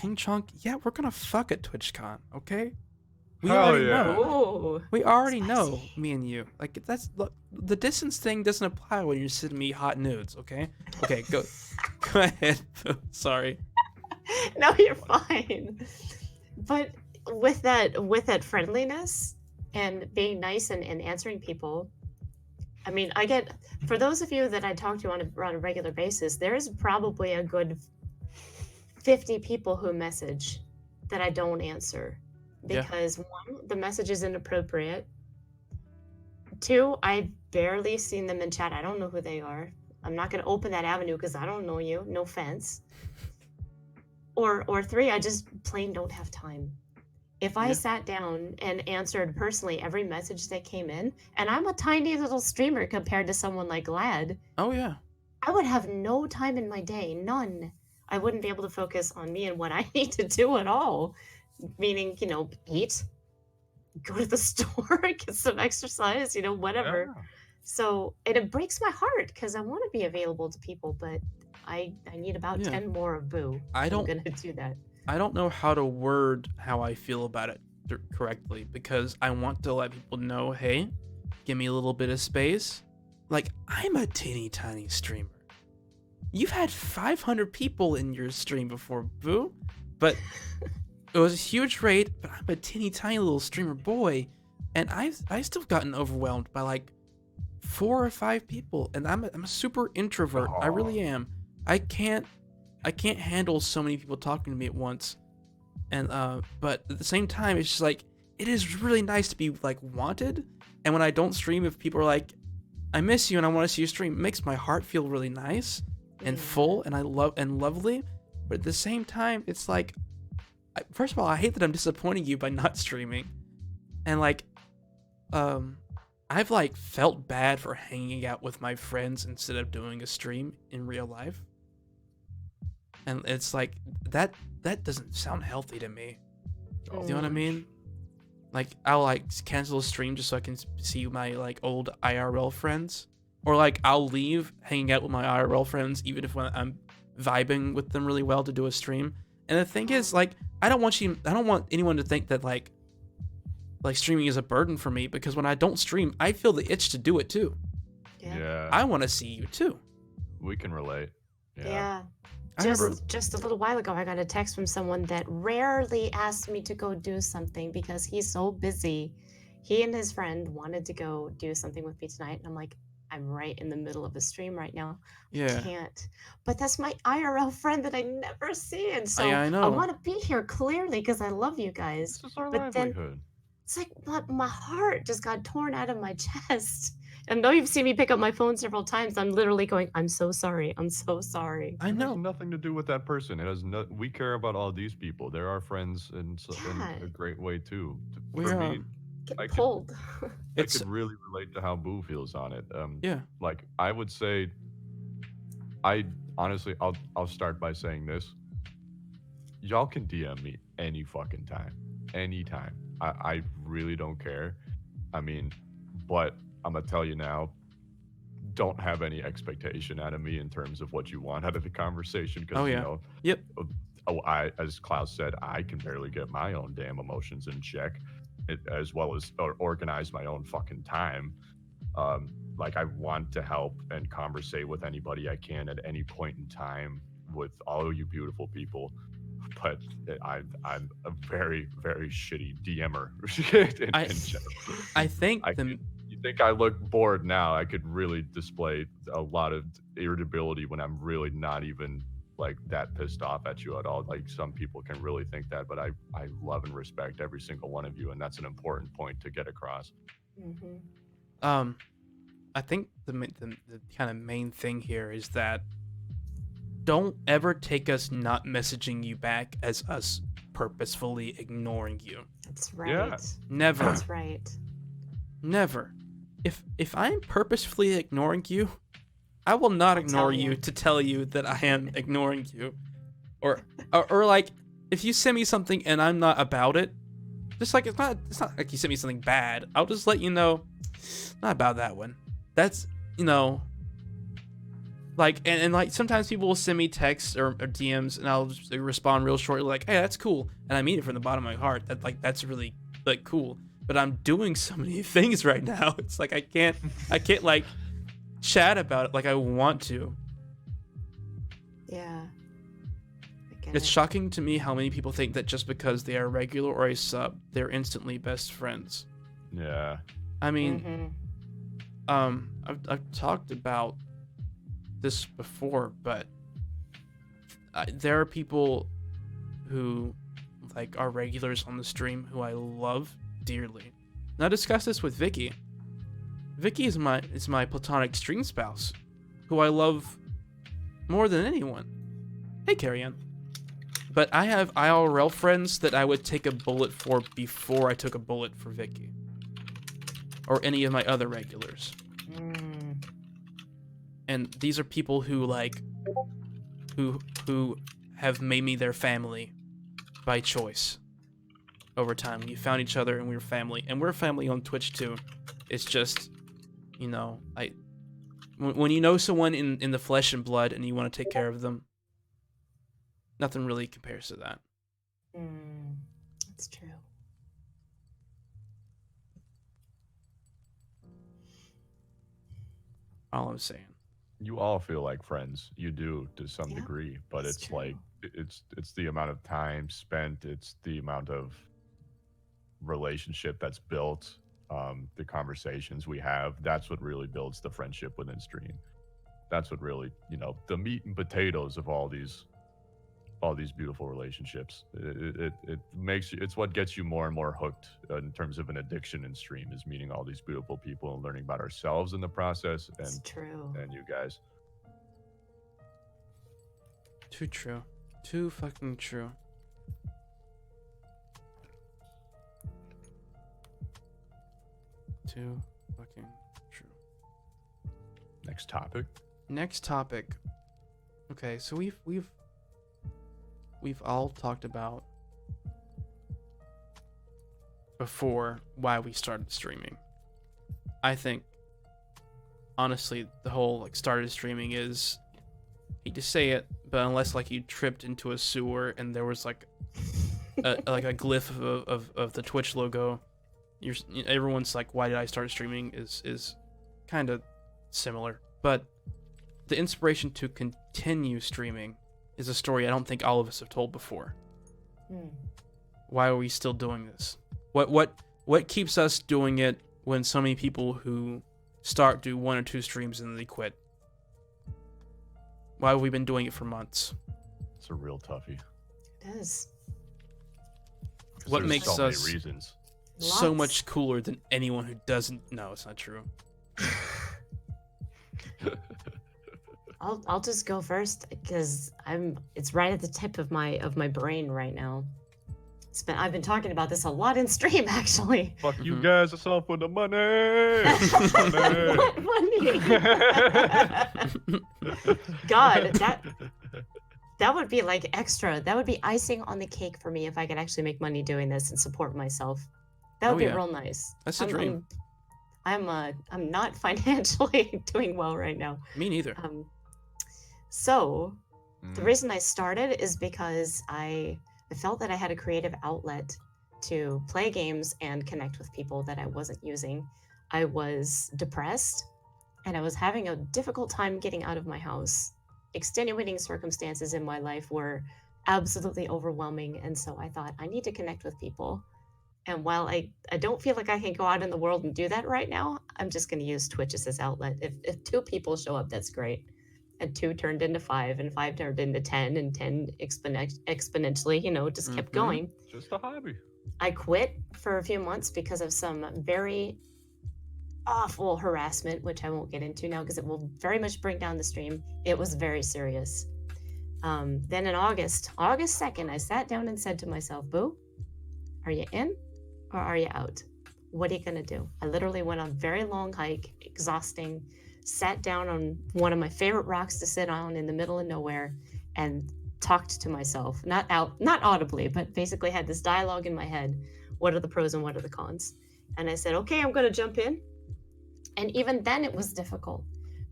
King Chunk, yeah, we're gonna fuck at TwitchCon, okay? We Hell already yeah. know. ooh, We already know, spicy. me and you. Like that's look, the distance thing doesn't apply when you're sending me hot nudes, okay? Okay, go ahead. Boo. Sorry. No, you're fine. But with that friendliness and being nice and answering people, I mean, I get, for those of you that I talk to on a regular basis, there's probably a good 50 people who message that I don't answer Yeah. because one, the message is inappropriate. Two, I've barely seen them in chat. I don't know who they are. I'm not going to open that avenue because I don't know you. No offense. Or three, I just plain don't have time. If I Yeah. sat down and answered personally every message that came in, and I'm a tiny little streamer compared to someone like Glad, Oh yeah. I would have no time in my day, none. I wouldn't be able to focus on me and what I need to do at all. Meaning, eat, go to the store, get some exercise, whatever. Yeah. So, and it breaks my heart because I want to be available to people, but I need about Yeah. 10 more of Boo. I if I'm don't gonna do that. I don't know how to word how I feel about it correctly because I want to let people know, hey, give me a little bit of space. Like, I'm a teeny tiny streamer. You've had 500 people in your stream before, Boo, but it was a huge rate, but I'm a teeny tiny little streamer boy, and I've still gotten overwhelmed by like 4 or 5 people, and I'm a super introvert. I really am. I can't handle so many people talking to me at once. And but at the same time, it's just like it is really nice to be like wanted. And when I don't stream, if people are like, "I miss you and I want to see you stream," it makes my heart feel really nice and full, and I love and lovely. But at the same time, it's like, first of all, I hate that I'm disappointing you by not streaming, and like, I've like felt bad for hanging out with my friends instead of doing a stream in real life. And it's like that doesn't sound healthy to me. You know what I mean? Like I'll like cancel a stream just so I can see my like old IRL friends, or like I'll leave hanging out with my IRL friends even if when I'm vibing with them really well to do a stream. And the thing is, like, I don't want anyone to think that like streaming is a burden for me, because when I don't stream, I feel the itch to do it too. Yeah. I want to see you too. We can relate. Yeah. I remember, Just a little while ago, I got a text from someone that rarely asks me to go do something because he's so busy. He and his friend wanted to go do something with me tonight, and I'm like, I'm right in the middle of a stream right now. yeah, Can't. But that's my IRL friend that I never see, and so I I know. want to be here clearly because I love you guys. This is our But then livelihood. it's like my heart just got torn out of my chest. And though you've seen me pick up my phone several times, I'm literally going, I'm so sorry. I'm so sorry. I It has know. nothing to do with that person. It has no. We care about all these people. They're our friends in Yeah. a great way too. We For are. me, Get I could- pulled. I could really relate to how Boo feels on it. Yeah. Like I would say, I honestly, I'll start by saying this. Y'all can DM me any fucking time, anytime. I really don't care. I mean, but I'm gonna tell you now, don't have any expectation out of me in terms of what you want out of the conversation, because Oh, yeah. you know, Yep. as Clouse said, I can barely get my own damn emotions in check, as well as organize my own fucking time. Like I want to help and conversate with anybody I can at any point in time with all of you beautiful people, but I'm a very very shitty DMer I- in general. I think You think I look bored now? I could really display a lot of irritability when I'm really not even like that pissed off at you at all. Like some people can really think that, but I love and respect every single one of you, and that's an important point to get across. Mm-hmm. I think the kind of main thing here is that don't ever take us not messaging you back as us purposefully ignoring you. That's right. Yeah. Never. That's right. Never. If I'm purposefully ignoring you, I will not I'll ignore tell you you. to tell you that I am ignoring you. Or like if you send me something and I'm not about it, just like it's not like you sent me something bad. I'll just let you know, not about that one. That's, you know, like and like sometimes people will send me texts or DMs and I'll just respond real shortly like, hey, that's cool, and I mean it from the bottom of my heart. That's really like cool. But I'm doing so many things right now. It's like I can't like chat about it like I want to. Yeah. I get It's it. shocking to me how many people think that just because they are regular or a sub, they're instantly best friends. Yeah. I mean, Mhm. I've talked about this before, but there are people who like are regulars on the stream who I love dearly. And I discussed this with Vicky. Vicky is my platonic stream spouse, who I love more than anyone. Hey, Carrie-Ann. But I have IRL friends that I would take a bullet for before I took a bullet for Vicky. Or any of my other regulars. Mm. And these are people who like who have made me their family by choice over time. We found each other and we were family, and we're family on Twitch too. It's just, you know, when you know someone in the flesh and blood and you want to take care of them, nothing really compares to that. Mm. That's true. All I'm saying. You all feel like friends. You do to some Yeah, degree, but it's it's true. like it's the amount of time spent, it's the amount of relationship that's built, the conversations we have. That's what really builds the friendship within stream. That's what really, the meat and potatoes of all these beautiful relationships. It makes you, it's what gets you more and more hooked in terms of an addiction in stream, is meeting all these beautiful people and learning about ourselves in the process, It's true. and you guys. Too true. Too fucking true. Too fucking true. Next topic. Next topic. Okay, so we've all talked about before why we started streaming. I think honestly the whole like started streaming is, hate to say it, but unless like you tripped into a sewer and there was like a glyph of the Twitch logo, everyone's like, why did I start streaming is kind of similar. But the inspiration to continue streaming is a story I don't think all of us have told before. Mm. Why are we still doing this? What keeps us doing it when so many people who do 1 or 2 streams and then they quit? Why have we been doing it for months? It's a real toughie. It is. 'Cause What there's makes so us- many reasons? So Lots. much cooler than anyone who doesn't. No, it's not true. I'll just go first because it's right at the tip of my brain right now. I've been talking about this a lot in stream actually. Fuck you Mhm. guys, it's all for the money. What money? God, that would be like extra. That would be icing on the cake for me if I could actually make money doing this and support myself. That would Oh, be yeah. real nice. That's the dream. I'm not financially doing well right now. Me neither. So the Mm. reason I started is because I felt that I had a creative outlet to play games and connect with people that I wasn't using. I was depressed and I was having a difficult time getting out of my house. Extenuating circumstances in my life were absolutely overwhelming. And so I thought, I need to connect with people. And while I don't feel like I can go out in the world and do that right now, I'm just going to use Twitch as this outlet. If 2 people show up, that's great. And 2 turned into 5, and 5 turned into 10, and 10 exponentially, just kept going. Just a hobby. I quit for a few months because of some very awful harassment, which I won't get into now because it will very much bring down the stream. It was very serious. Then in August 2nd, I sat down and said to myself, Boo, are you in or are you out? What are you going to do? I literally went on a very long hike, exhausting, sat down on one of my favorite rocks to sit on in the middle of nowhere and talked to myself, not audibly, but basically had this dialogue in my head. What are the pros and what are the cons? And I said, okay, I'm going to jump in. And even then it was difficult,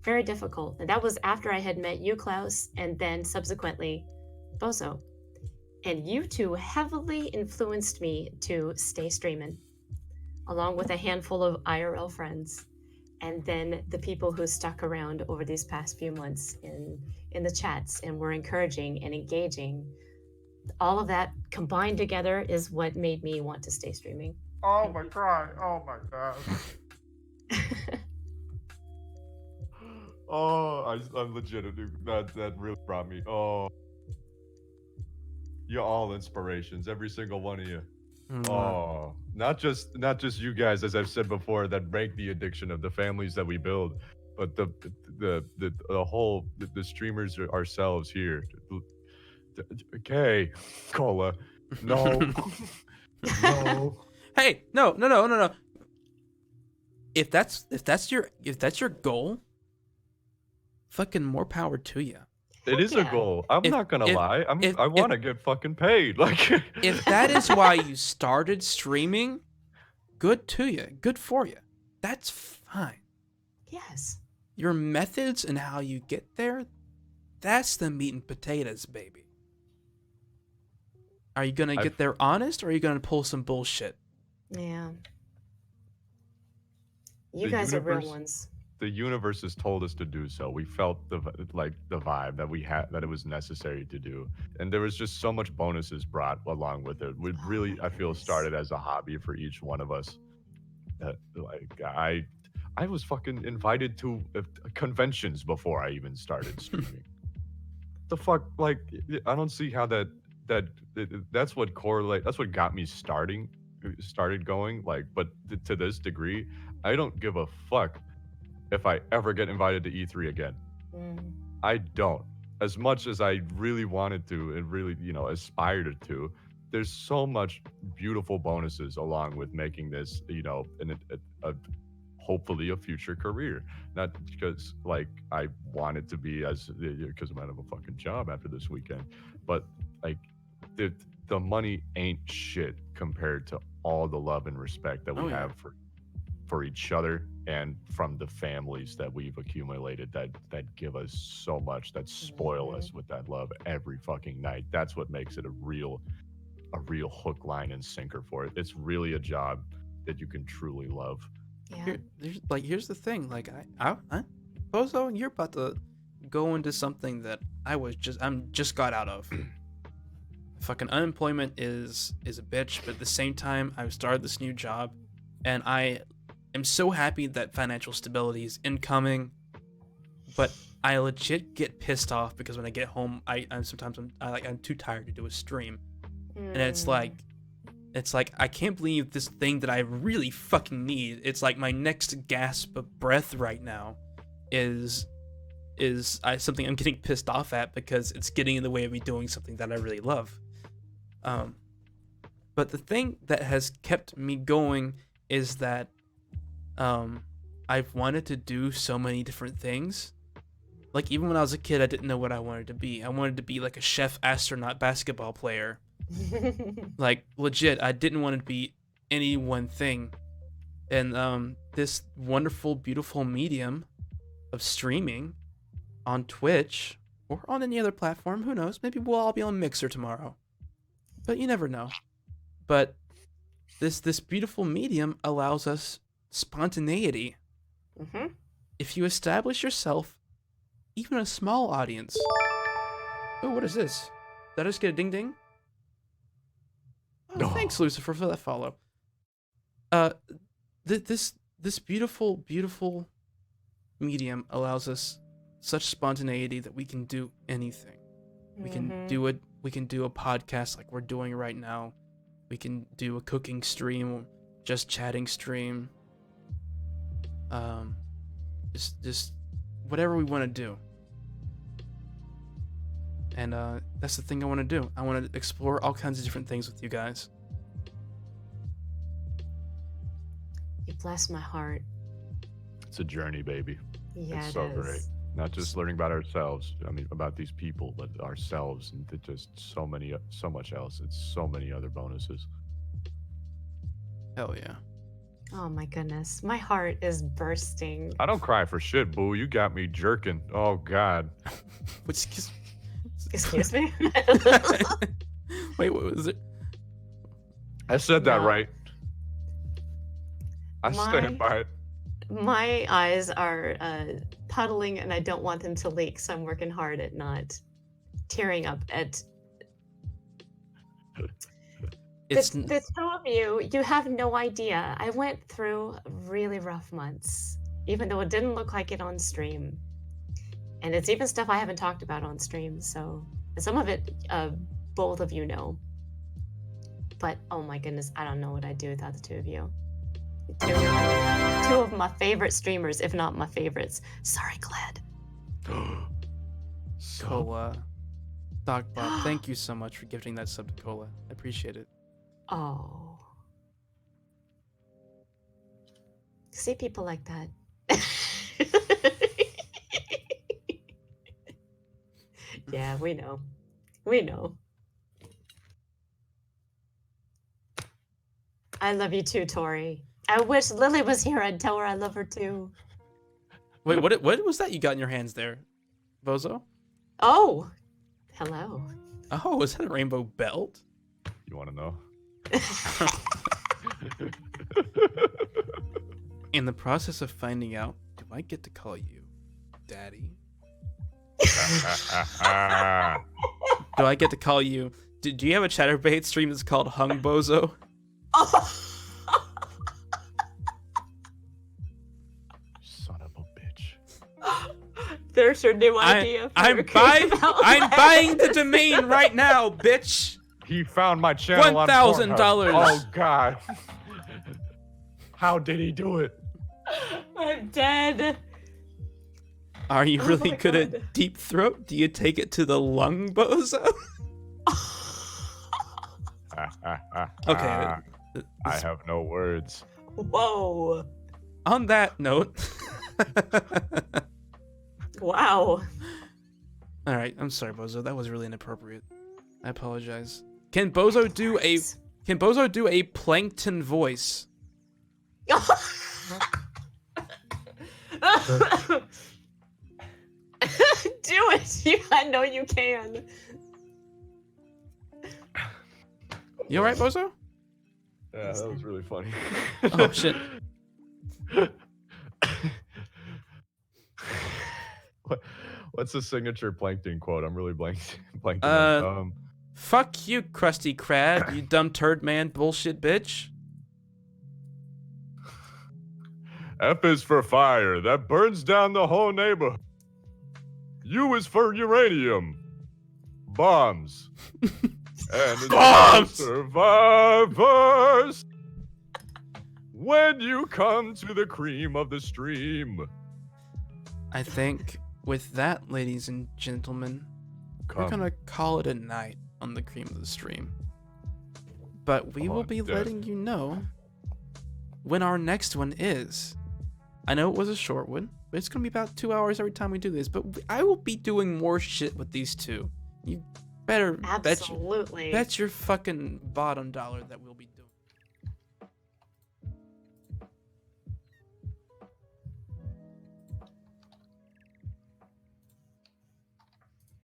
very difficult. And that was after I had met you, Clouse, and then subsequently Bozo. And you two heavily influenced me to stay streaming, along with a handful of IRL friends. And then the people who stuck around over these past few months in the chats and were encouraging and engaging. All of that combined together is what made me want to stay streaming. Oh my god. Oh my god. I'm legit. That really brought me. Oh, you're all inspirations, every single one of you. Oh, not just you guys, as I've said before, that break the addiction of the families that we build, but the whole the streamers ourselves here. Okay, Cola, no, no. Hey, no. If that's your goal, fucking more power to you. It is a goal. I'm not gonna lie. I want to get fucking paid. Like, if that is why you started streaming, good to you. Good for you. That's fine. Yes. Your methods and how you get there, that's the meat and potatoes, baby. Are you gonna get there honest, or are you gonna pull some bullshit? Yeah. You guys are real ones. The universe has told us to do so. We felt the vibe that we had, that it was necessary to do, and there was just so much bonuses brought along with it. We really, I feel, started as a hobby for each one of us. I was fucking invited to conventions before I even started streaming. The fuck, like, I don't see how that's what correlate. That's what got me started going. Like, but to this degree, I don't give a fuck if I ever get invited to E3 again. I don't. As much as I really wanted to and really, aspired to, there's so much beautiful bonuses along with making this, hopefully a future career. Not because, like, I want it to be because I'm out of a fucking job after this weekend, but, like, the money ain't shit compared to all the love and respect that we have for each other and from the families that we've accumulated that give us so much, that spoil us with that love every fucking night. That's what makes it a real hook, line, and sinker for it. It's really a job that you can truly love. Yeah. Here's the thing. Like, Bozo, you're about to go into something that I'm just got out of. Fucking unemployment is a bitch, but at the same time, I've started this new job, and I am so happy that financial stability is incoming, but I legit get pissed off because when I get home, I'm too tired to do a stream, and it's like I can't believe this thing that I really fucking need. It's like my next gasp of breath right now is something I'm getting pissed off at because it's getting in the way of me doing something that I really love. But the thing that has kept me going is that I've wanted to do so many different things. Like, even when I was a kid, I didn't know what I wanted to be. I wanted to be like a chef, astronaut, basketball player. Like, legit, I didn't want to be any one thing. And this wonderful, beautiful medium of streaming on Twitch or on any other platform, who knows? Maybe we'll all be on Mixer tomorrow. But you never know. But this beautiful medium allows us spontaneity. If you establish yourself, even a small audience. Oh, what is this? Did I just get a ding ding? Oh, No. thanks, Lucifer, for that follow. This beautiful, beautiful medium allows us such spontaneity that we can do anything. We can do it. We can do a podcast like we're doing right now. We can do a cooking stream, just chatting stream. Just whatever we want to do. And that's the thing I want to do. I want to explore all kinds of different things with you guys. You bless my heart. It's a journey, baby. Yeah, It's so it great. is. Not just learning about ourselves. I mean, about these people, but ourselves, and just so much else. It's so many other bonuses. Hell yeah. Oh my goodness, my heart is bursting. I don't cry for shit, boo. You got me jerking. Oh God. Which Excuse me. Wait, what was it? I said that No. right. I stand by it. My eyes are puddling, and I don't want them to leak, so I'm working hard at not tearing up at It's the two of you. You have no idea. I went through really rough months, even though it didn't look like it on stream. And it's even stuff I haven't talked about on stream, so some of it both of you know. But oh my goodness, I don't know what I'd do without the two of you. Two of my favorite streamers, if not my favorites. Sorry, Glad. Cola. Doc Bob, thank you so much for gifting that sub to Cola. I appreciate it. Oh. See people like that. Yeah, we know. We know. I love you too, Tori. I wish Lily was here. I'd tell her I love her too. Wait, what was that you got in your hands there, Bozo? Oh, hello. Oh, is that a rainbow belt? You want to know? In the process of finding out, do I get to call you Daddy? Do I get to call you? Do you have a Chatterbait stream that's called Hung Bozo? Oh. Son of a bitch. There's your new idea. for I'm your buying. creative I'm outlet. buying the domain right now, bitch. He found my channel on $1,000. Pornhub. Oh God. How did he do it? I'm dead. Are you Oh really my good God. at deep throat? Do you take it to the lung, Bozo? Okay. I have no words. Whoa. On that note. Wow. All right, I'm sorry, Bozo. That was really inappropriate. I apologize. Can Bozo do a plankton voice? Do it. I know you can. You all right, Bozo? Yeah, that was really funny. Oh shit. What's the signature Plankton quote? I'm really blanking. Fuck you, Krusty Krab, you dumb turd man, bullshit bitch. F is for fire that burns down the whole neighborhood. U is for uranium. Bombs. And Bombs! survivors. When you come to the cream of the stream. I think with that, ladies and gentlemen, we're Come. gonna call it a night on the cream of the stream. But we will On be deck. letting you know when our next one is. I know it was a short one, but it's gonna be about 2 hours every time we do this. But I will be doing more shit with these two. You better Absolutely. bet your fucking bottom dollar that we'll be doing.